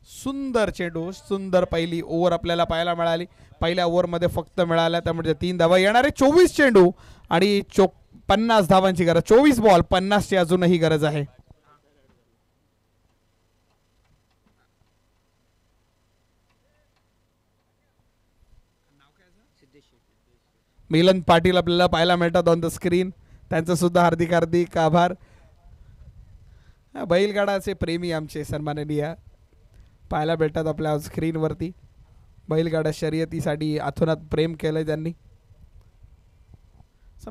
सुंदर चेंडू, सुंदर पहिली ओव्हर आपल्याला पाहायला मिळाली. पहिल्या ओव्हरमध्ये फक्त मिळाल्या त्यामुळे 3 धावा. येणारे 24 चेंडू आणि 50 धावांची गरज. 24 बॉल 50 ची अजूनही गरज आहे. मिलन पाटील आपल्याला पाहायला मिळतात ऑन द स्क्रीन. त्यांचं सुद्धा हार्दिक हार्दिक आभार. बैलगाडाचे प्रेमी आमचे सन्माननीय पाहायला भेटतात आपल्या स्क्रीनवरती. बैलगाडा शर्यतीसाठी अथोनात प्रेम केलंय त्यांनी.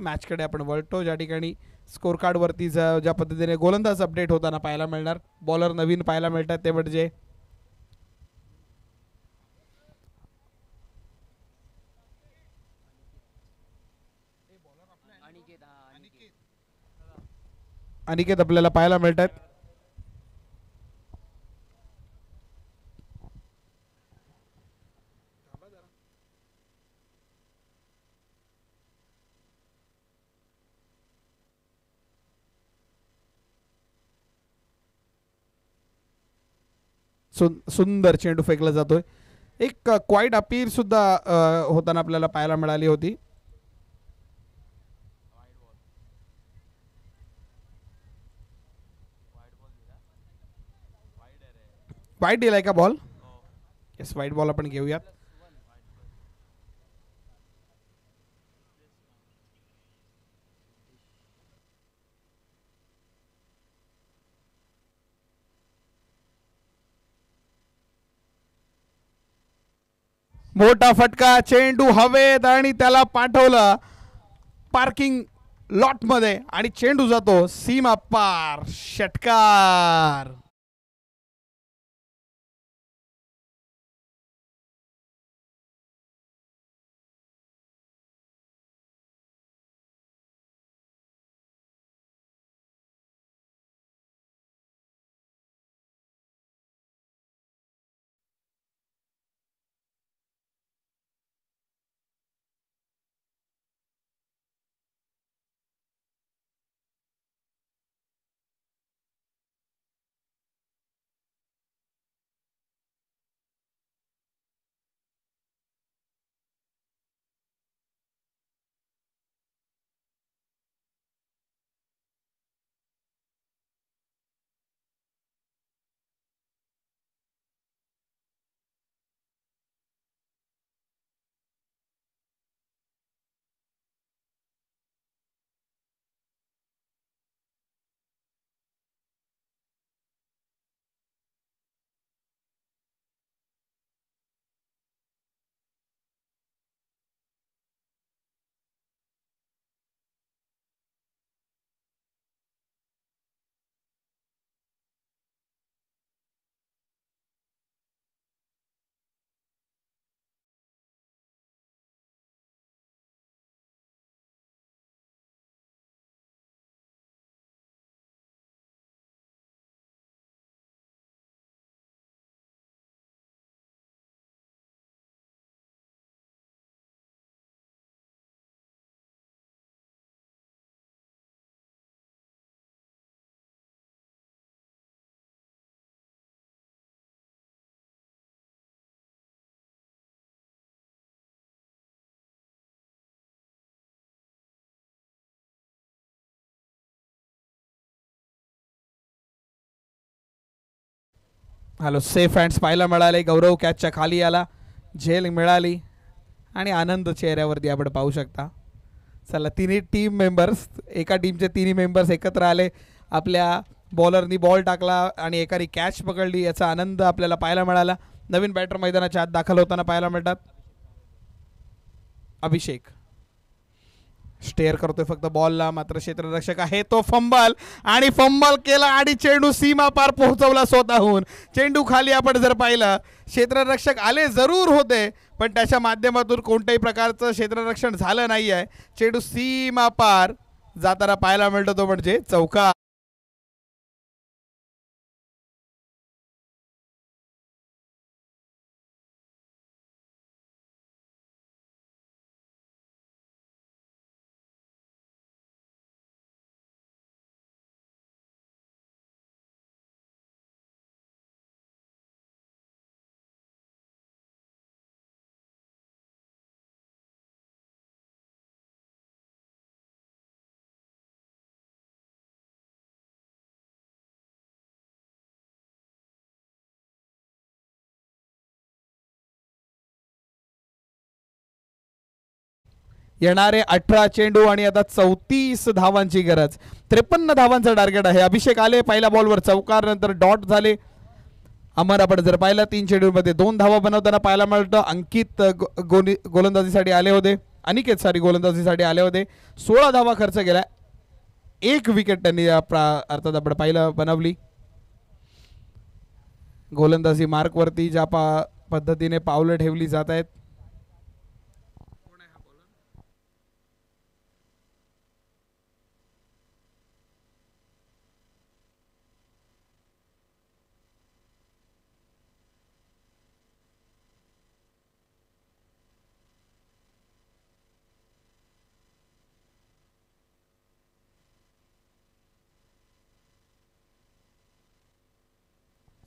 मॅचकडे आपण वळतो ज्या ठिकाणी स्कोर कार्डवरती ज्या पद्धतीने गोलंदाज अपडेट होताना पाहायला मिळणार. बॉलर नवीन पाहायला मिळतात ते म्हणजे अनिकेत आपल्याला पाहायला मिळतात. सुंदर चेंडू फेकला जातोय. एक क्वाईट अपील सुद्धा होताना आपल्याला पाहायला मिळाली होती. वाईट दिलाय का बॉल? येस, वाईट बॉल आपण घेऊयात. मोठा फटका, चेंडू हवेत आणि त्याला पाठवलं पार्किंग लॉट मध्ये आणि चेंडू जातो सीमा पार. षटकार. हॅलो, सेफ हँड्स पाहायला मिळाले. गौरव कॅचच्या खाली आला, झेल मिळाली आणि आनंद चेहऱ्यावरती आपण पाहू शकता. चला, तिन्ही टीम मेंबर्स, एका टीमचे तिन्ही मेंबर्स एकत्र आले. आपल्या बॉलरनी बॉल टाकला आणि एकाने कॅच पकडली, याचा आनंद आपल्याला पाहायला मिळाला. नवीन बॅटर मैदानाच्या आत दाखल होताना पाहायला मिळतात. अभिषेक स्टेअर करतोय फक्त बॉलला, मात्र क्षेत्ररक्षक आहे तो फंबल आणि फंबल केला आणि चेंडू सीमा पार पोहोचवला स्वतःहून. चेंडू खाली आपण जर पाहिलं क्षेत्ररक्षक आले जरूर होते पण त्याच्या माध्यमातून कोणत्याही प्रकारचं क्षेत्ररक्षण झालं नाही आहे. चेंडू सीमा पार जाताना पाहायला मिळतो तो म्हणजे चौका. येणारे 18 चेंडू आणि आता 34 धावांची गरज. 53 धावांचं टार्गेट आहे. अभिषेक आले पहिल्या बॉलवर चौकार, नंतर डॉट झाले. अमर आपण जर पाहिलं 3 चेंडूमध्ये 2 धावा बनवताना पाहायला मिळतं. अंकित गोलंदाजीसाठी आले होते, अनिकेत गोलंदाजीसाठी आले होते. 16 धावा खर्च केला, 1 विकेट त्यांनी अर्थात आपण पाहिलं बनवली. गोलंदाजी मार्कवरती ज्या पद्धतीने पावलं ठेवली जात आहेत.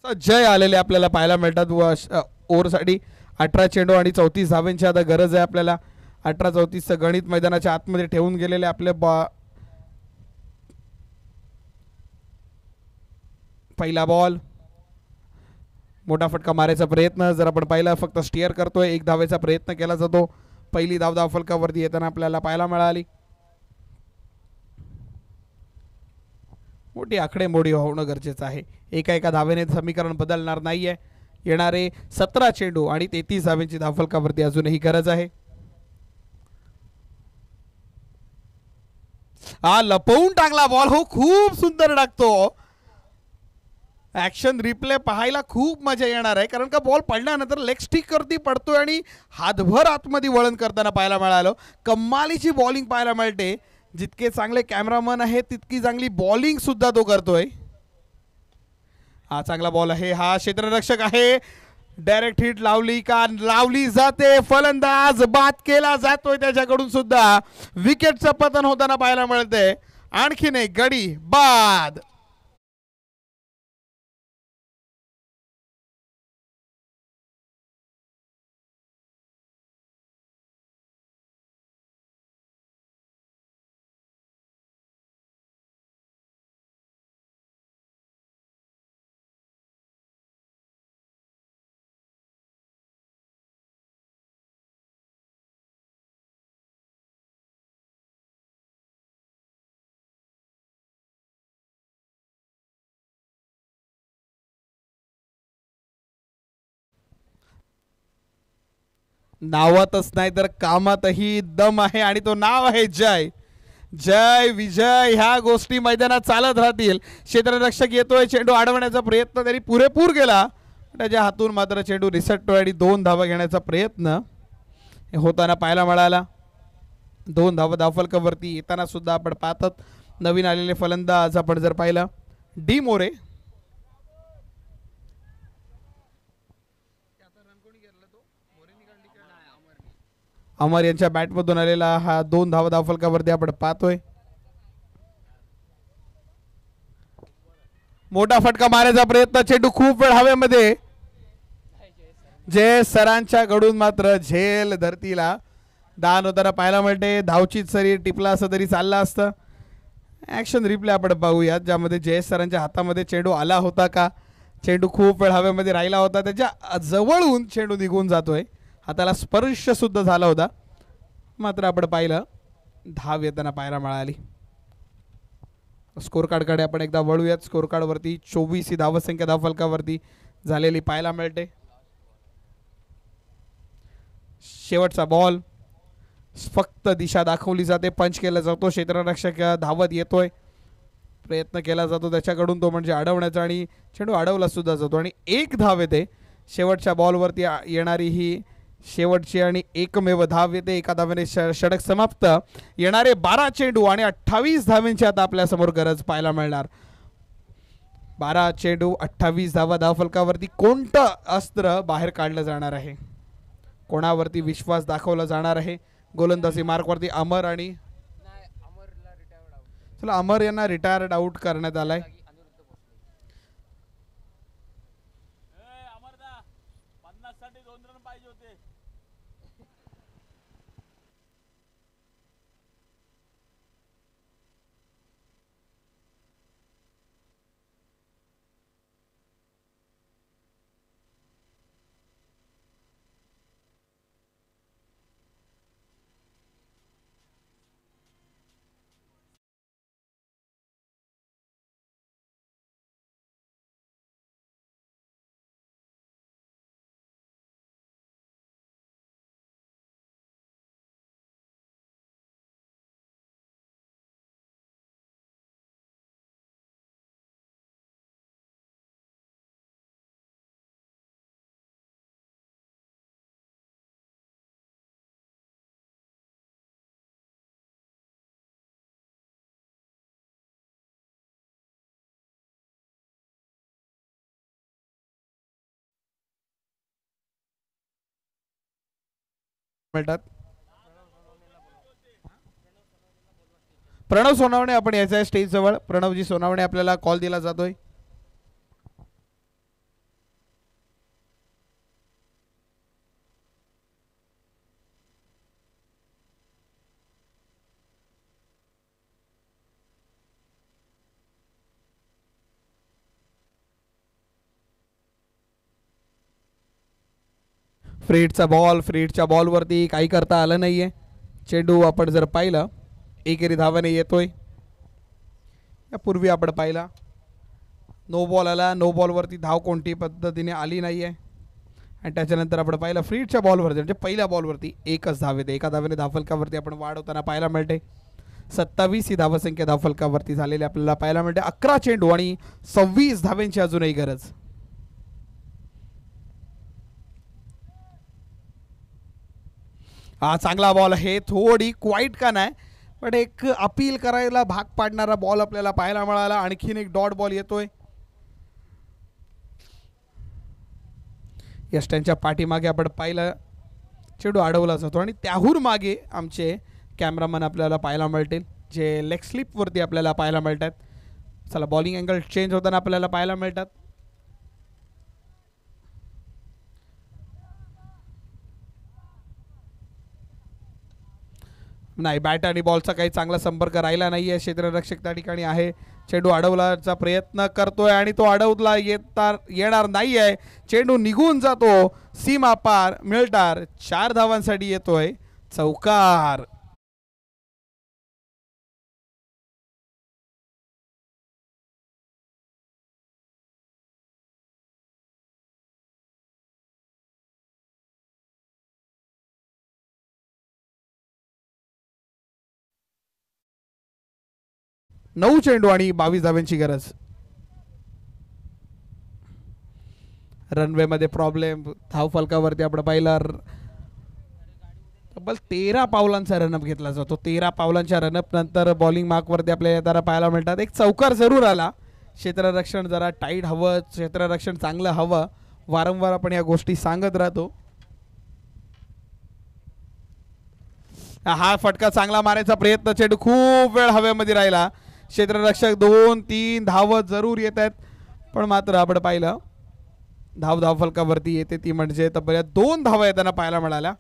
जय आलेले आपल्याला पाहायला मिळतात ओव्हरसाठी. 18 चेंडू आणि 34 धावांची आता गरज आहे आपल्याला. 18-34चं गणित मैदानाच्या आतमध्ये ठेवून गेलेले आपले पहिला बॉल, मोठा फटका मारायचा प्रयत्न जर आपण पाहिला फक्त स्टिअर करतोय. 1 धावेचा प्रयत्न केला जातो. पहिली धाव फलकावरती येताना आपल्याला पाहायला मिळाली. मोठी आकडेमोडी होणं गरजेचं आहे. एका धावेने समीकरण बदलणार नाहीये. येणारे 17 चेंडू आणि 33 धावेंची धावफलकावरती अजूनही गरज आहे. हा लपवून टाकला बॉल, हो खूप सुंदर टाकतो. ऍक्शन रिप्ले पाहायला खूप मजा येणार आहे कारण का बॉल पडल्यानंतर लेग स्टिक वरती पडतोय आणि हातभर आतमध्ये वळण करताना पाहायला मिळालं. कमालीची बॉलिंग पाहायला मिळते. जितके चांगले कॅमेरामन आहेत तितकी चांगली बॉलिंग सुद्धा तो करतोय. हा चांगला बॉल आहे. हा क्षेत्ररक्षक आहे. डायरेक्ट हिट लावली का लावली जाते. फलंदाज बाद केला जातोय त्याच्याकडून सुद्धा. विकेटचं पतन होताना पाहायला मिळते. आणखीन एक गडी बाद. नावातच नाही तर कामातही दम आहे आणि तो नाव आहे जय. जय विजय ह्या गोष्टी मैदानात चालत राहतील. क्षेत्ररक्षक येतोय, चेंडू अडवण्याचा प्रयत्न त्यांनी पुरेपूर केला. त्याच्या हातून मात्र चेंडू निसटतोय आणि 2 धावा घेण्याचा प्रयत्न होताना पाहायला मिळाला. 2 धावा धावफलकावरती येताना सुद्धा आपण पाहतात. नवीन आलेले फलंदाज आपण जर पाहिलं डी मोरे. अमर यांच्या बॅटमधून आलेला हा 2 धावा धावफलकावरती आपण पाहतोय. मोठा फटका मारायचा प्रयत्न, चेंडू खूप वेळ हवेमध्ये. जय सरांच्या कडून मात्र झेल धरतीला दान होताना पाहायला मिळते. धावचीत सरी टिपला असं तरी चाललं असतं. ऍक्शन रिप्ले आपण पाहूयात ज्यामध्ये जयेश सरांच्या हातामध्ये चेंडू आला होता का. चेंडू खूप वेळ हवेमध्ये राहिला होता, त्याच्या जवळून चेंडू निघून जातोय. हाताला स्पर्श सुद्धा झाला होता, मात्र आपण पाहिलं धाव येताना पाहायला मिळाली. स्कोर कार्डकडे आपण एकदा वळूयात. स्कोर कार्डवरती 24 ही धावसंख्या धावफलकावरती झालेली पाहायला मिळते. शेवटचा बॉल फक्त दिशा दाखवली जाते, पंच केला जातो, क्षेत्ररक्षक धावत येतोय, प्रयत्न केला जातो त्याच्याकडून तो म्हणजे अडवण्याचा आणि चेंडू अडवला सुद्धा जातो आणि 1 धाव येते. शेवटच्या बॉलवरती येणारी ही शेवटची आणि एकमेव धाव येते. एका धावेने षटक समाप्त. येणारे 12 चेंडू आणि 28 धावांची आता आपल्या समोर गरज पाहायला मिळणार. 12 चेंडू 28 धावा. धावफलकावरती कोणतं अस्त्र बाहेर काढलं जाणार आहे, कोणावरती विश्वास दाखवला जाणार आहे. गोलंदाजी मार्कवरती अमर आणि चला अमर यांना रिटायर्ड आउट करण्यात आलाय. मिळतात. प्रणव सोनावणे आपण यायचं आहे स्टेज जवळ. प्रणवजी सोनावणे आपल्याला कॉल दिला जातोय. फ्रीडचा बॉल, फ्रीडच्या बॉलवरती काही करता आलं नाहीये. चेंडू आपण जर पाहिलं एकेरी धावाने येतोय. यापूर्वी आपण पाहिला नो बॉल आला, नो बॉलवरती धाव कोणती पद्धतीने आली नाहीये. आणि त्याच्यानंतर आपण पाहिलं फ्रीडच्या बॉलवरती म्हणजे पहिल्या बॉलवरती एकच धाव येते. एका धावेने धावफलकावरती आपण वाढ होताना पाहायला मिळते. 27 ही धावसंख्या धावफलकावरती झालेली आपल्याला पाहायला मिळते. 11 चेंडू आणि 26 धाव्यांची अजूनही गरज. हा चांगला बॉल आहे. थोडी क्वाईट का नाही पण एक अपील करायला भाग पाडणारा बॉल आपल्याला पाहायला मिळाला. आणखीन एक डॉट बॉल येतोय. यष्ट्यांच्या पाठीमागे आपण पाहिलं चेंडू अडवला जातो आणि त्याहून मागे आमचे कॅमेरामन आपल्याला पाहायला मिळतील जे लेग स्लिपवरती आपल्याला पाहायला मिळतात. चला बॉलिंग अँगल चेंज होताना आपल्याला पाहायला मिळतात. नाही, बॅट आणि बॉलचा काही चांगला संपर्क राहिला नाही आहे. क्षेत्ररक्षक त्या ठिकाणी आहे. चेंडू अडवण्याचा प्रयत्न करतोय आणि तो अडवला येणार नाही आहे. चेंडू निघून जातो सीमा पार. मिळणार 4 धावांसाठी येतोय चौकार. नऊ चेंडू आणि 22 धाव्यांची गरज. रनवे मध्ये प्रॉब्लेम. धावफलकावरती आपण पाहिलं तब्बल 13 पावलांचा रनअप घेतला जातो. 13 पावलांच्या रनअप नंतर बॉलिंग मार्कवरती आपल्याला येताना पाहायला मिळतात. एक चौकार जरूर आला. क्षेत्ररक्षण जरा टाईट हवं, क्षेत्ररक्षण चांगलं हवं. वारंवार आपण या गोष्टी सांगत राहतो. हा फटका चांगला मारायचा प्रयत्न. चेंडू खूप वेळ हवेमध्ये राहिला. क्षेत्ररक्षक 2-3 धाव जरूर येत आहेत पण मात्र आपण पाहिलं धावफलकावरती येते ती म्हणजे तब्बल 2 धावा येताना पाहायला मिळाल्या.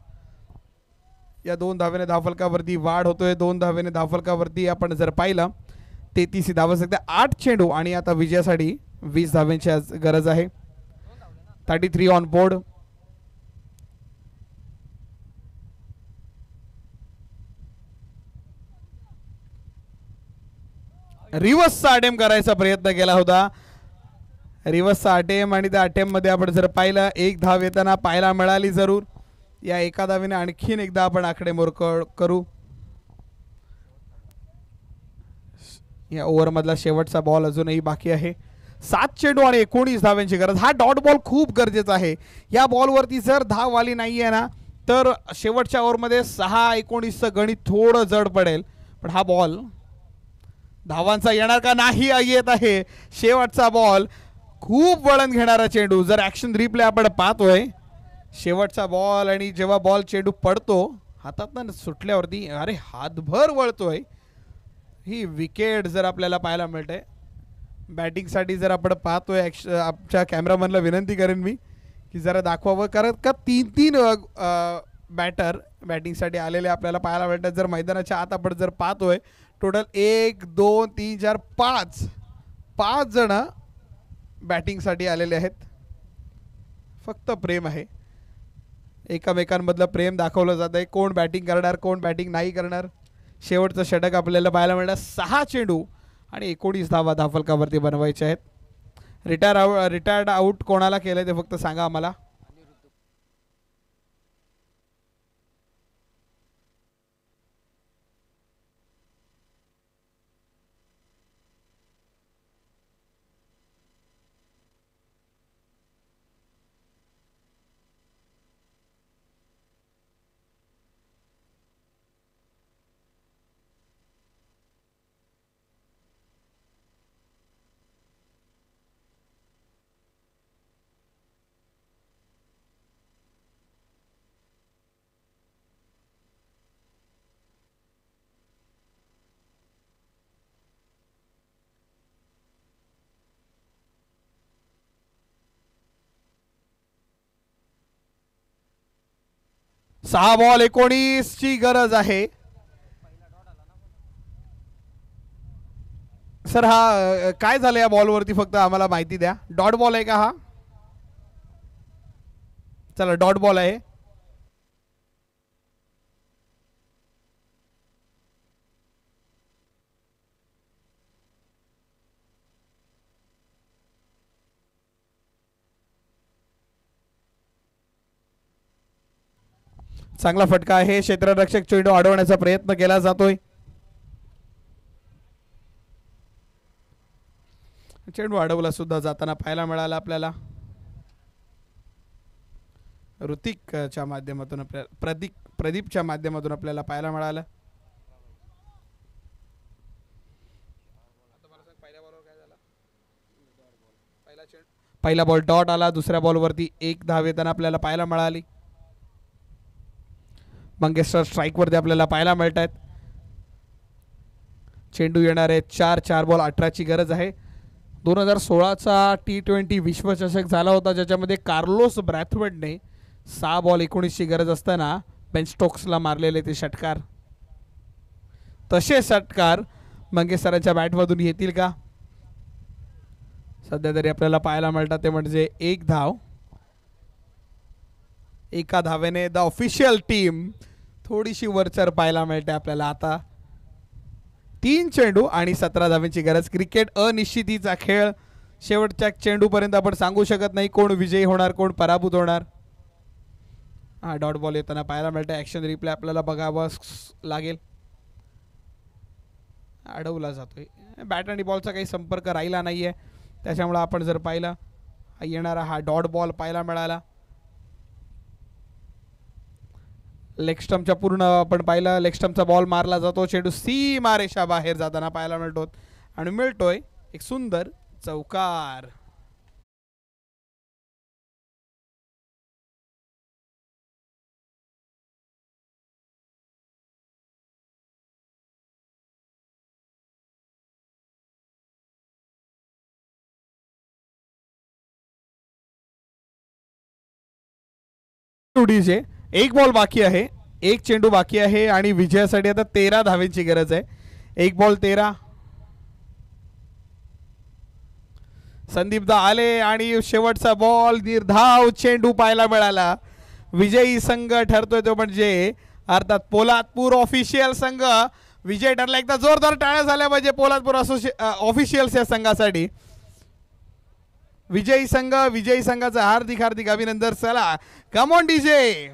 या 2 धावेने धावफलकावरती वाढ होतोय. 2 धावेने धावफलकावरती आपण जर पाहिलं 33 धावसंख्या. 8 चेंडू आणि आता विजयासाठी 20 धाव्यांची गरज आहे. 33 ऑन बोर्ड. रिव्हर्सचा अटेम्प्ट करायचा प्रयत्न केला होता. रिव्हर्सचा अटेम्प्ट आणि त्या अटेम्प्ट मध्ये आपण जर पाहिलं 1 धाव येताना पाहायला मिळाली जरूर. या एका धावेने आणखीन एकदा आपण आकडेमोड करू. या ओव्हरमधला शेवटचा बॉल अजूनही बाकी आहे. 7 चेंडू आणि 19 धाव्यांची गरज. हा डॉट बॉल खूप गरजेचा आहे. या बॉलवरती जर धाव आली नाही आहे ना तर शेवटच्या ओव्हरमध्ये 6-19चं गणित थोडं जड पडेल. पण हा बॉल धावांचा येणार का नाही येत आहे. शेवटचा बॉल खूप वळण घेणारा चेंडू. जर ॲक्शन रिप्ले आपण पाहतोय शेवटचा बॉल आणि जेव्हा बॉल चेंडू पडतो हातातनं सुटल्यावरती अरे हातभर वळतोय. ही विकेट जर आपल्याला पाहायला मिळते. बॅटिंगसाठी जर आपण पाहतोय आमच्या कॅमेरामॅनला विनंती करेन मी की जरा दाखवावं कारण का 3 बॅटर बॅटिंगसाठी आलेले आपल्याला पाहायला मिळतात. जर मैदानाच्या आत आपण जर पाहतोय टोटल 1 2 3 4 5 जण बॅटिंगसाठी आलेले आहेत. फक्त प्रेम आहे. एकमेकांमधलं प्रेम दाखवलं जात आहे. कोण बॅटिंग करणार कोण बॅटिंग नाही करणार. शेवटचं षटक आपल्याला पाहायला मिळणार. 6 चेंडू आणि 19 धावा धावफलकावरती बनवायचे आहेत. रिटायर्ड आउट कोणाला केलं ते फक्त सांगा आम्हाला. सहा बॉल 19 ची गरज आहे. सर हा काय झालं या बॉलवरती फक्त आम्हाला माहिती द्या. डॉट बॉल आहे का हा. चला डॉट बॉल आहे. चांगला फटका आहे. क्षेत्ररक्षक चेंडू अडवण्याचा प्रयत्न केला जातोय. चेंडू अडवला सुद्धा जाताना पाहायला मिळाला आपल्याला. ऋतिकच्या माध्यमातून आपल्याला प्रदीपच्या माध्यमातून आपल्याला पाहायला मिळालं. पहिला बॉल डॉट आला. दुसऱ्या बॉलवरती 1 धाव येताना आपल्याला पाहायला मिळाली. मंगेशकर स्ट्राईक वरती आपल्याला पाहायला मिळत आहेत. चेंडू येणार आहे. 4 बॉल 18 ची गरज आहे. 2016चा T20 विश्वचषक झाला होता ज्याच्यामध्ये कार्लोस ब्रॅथवेटने 6 बॉल 19 ची गरज असताना बेन स्टोक्सला मारलेले ते षटकार. तसे षटकार मंगेशकरांच्या बॅटमधून येतील का. सध्या तरी आपल्याला पाहायला मिळतात ते म्हणजे 1 धाव. एका धावेने द ऑफिशियल टीम थोडीशी वरचढ पाहायला मिळते आपल्याला. आता 3 चेंडू आणि 17 धावांची गरज. क्रिकेट अनिश्चितीचा खेळ. शेवटच्या चेंडूपर्यंत आपण सांगू शकत नाही कोण विजयी होणार कोण पराभूत होणार. हा डॉट बॉल येताना पाहायला मिळते. ॲक्शन रिप्ले आपल्याला बघावं लागेल. अडवला जातोय. बॅट आणि बॉलचा काही संपर्क राहिला नाहीये त्याच्यामुळे आपण जर पाहिलं येणारा हा डॉट बॉल पाहायला मिळाला. लेग स्टंपच्या पूर्ण आपण पाहिलं लेग स्टंपचा बॉल मारला जातो. चेंडू सीमारेषा बाहेर जाताना पाहायला मिळतो आणि मिळतोय एक सुंदर चौकार. डीजे 1 बॉल बाकी आहे. 1 चेंडू बाकी आहे आणि विजयासाठी आता 13 धावेंची गरज आहे. 1 बॉल 13. संदीपदा आले आणि शेवटचा बॉल निर्धाव चेंडू पाहायला मिळाला. विजयी संघ ठरतोय तो म्हणजे अर्थात पोलादपूर ऑफिशियल संघ विजय ठरला. एकदा जोरदार टाळ्या झाल्या पाहिजे पोलादपूर ऑफिशियल्स या संघासाठी. विजयी संघाचं हार्दिक अभिनंदन. चला come on DJ.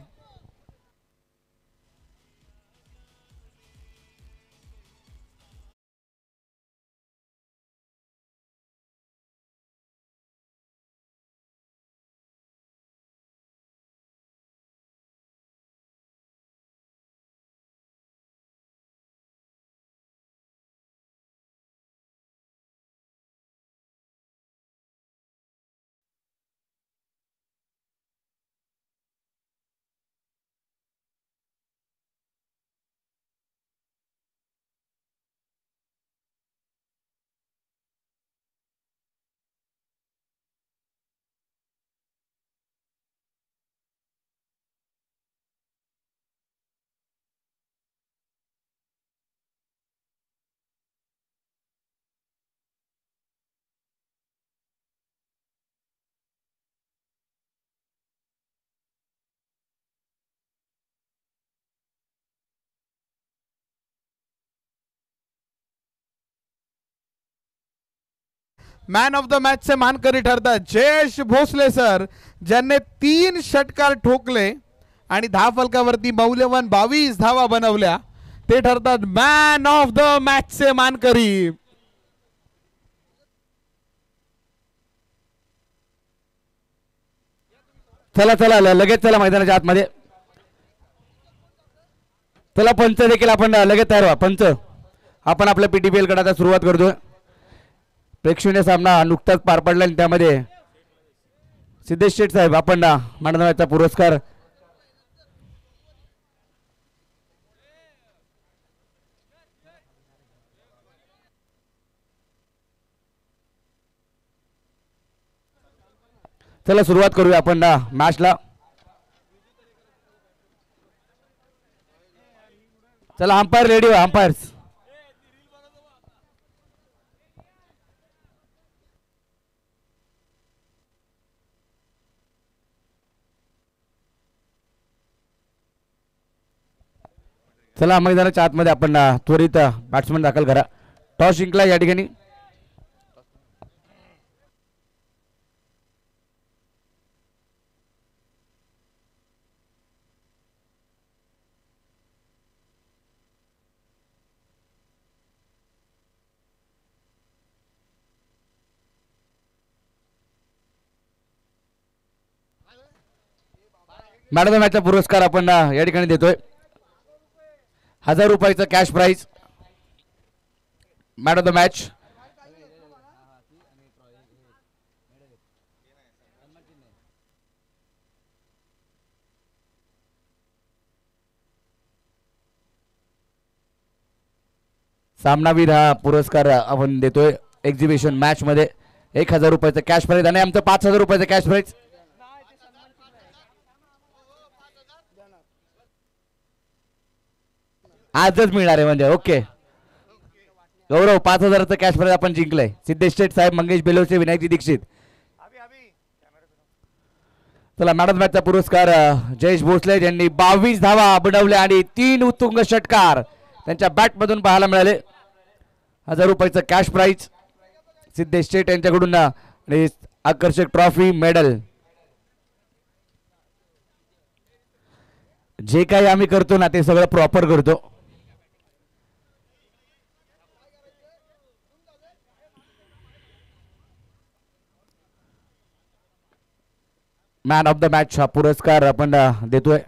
Man of the मॅचचे मानकरी ठरतात जयेश भोसले सर, ज्यांनी 3 षटकार ठोकले आणि धावफलकावरती मौल्यवान 22 धावा बनवल्या. ते ठरतात मॅन ऑफ द मॅचचे मानकरी. चला चला लगेच चला मैदानाच्या आतमध्ये. चला पंच देखील आपण लगेच तयार व्हा. पंच आपण आपल्या PTPL कडे आता सुरुवात करतोय. प्रेक्षणीय सामना नुकताच पार पडला आणि त्यामध्ये सिद्धेश शेठ साहेब आपण मानधनाचा पुरस्कार चला सुरुवात करूया आपण मॅचला. चला अंपायर रेडी व्हा. अंपायर्स चला मैदानाच्या आतमध्ये आपण त्वरित बॅट्समन दाखल करा. टॉस जिंकला या ठिकाणी. मॅडम मॅचचा पुरस्कार आपण या ठिकाणी देतोय. 1000 रुपयाचं cash prize. Man of the match सामनावीर हा पुरस्कार आपण देतोय एक्झिबिशन मॅच मध्ये. 1000 रुपयाचं कॅश प्राइज आणि आमचं 5000 रुपयाचं कॅश प्राइज. आजच मिळणार आहे म्हणजे. ओके गौरव 5000चं कॅश प्राइज आपण जिंकलंय. सिद्धेश शेठ साहेब, मंगेश बेलोसे, विनायकजी दीक्षित. चला मॅन ऑफ द मॅचचा पुरस्कार जयेश भोसले ज्यांनी 22 धावा बनवल्या आणि 3 उत्तुंग षटकार त्यांच्या बॅट मधून पाहायला मिळाले. 1000 रुपयाचं कॅश प्राइज सिद्धेश शेठ यांच्याकडून आणि आकर्षक ट्रॉफी मेडल. जे काही आम्ही करतो ना ते सगळं प्रॉपर करतो. मॅन ऑफ द मॅच हा पुरस्कार आपण देतोय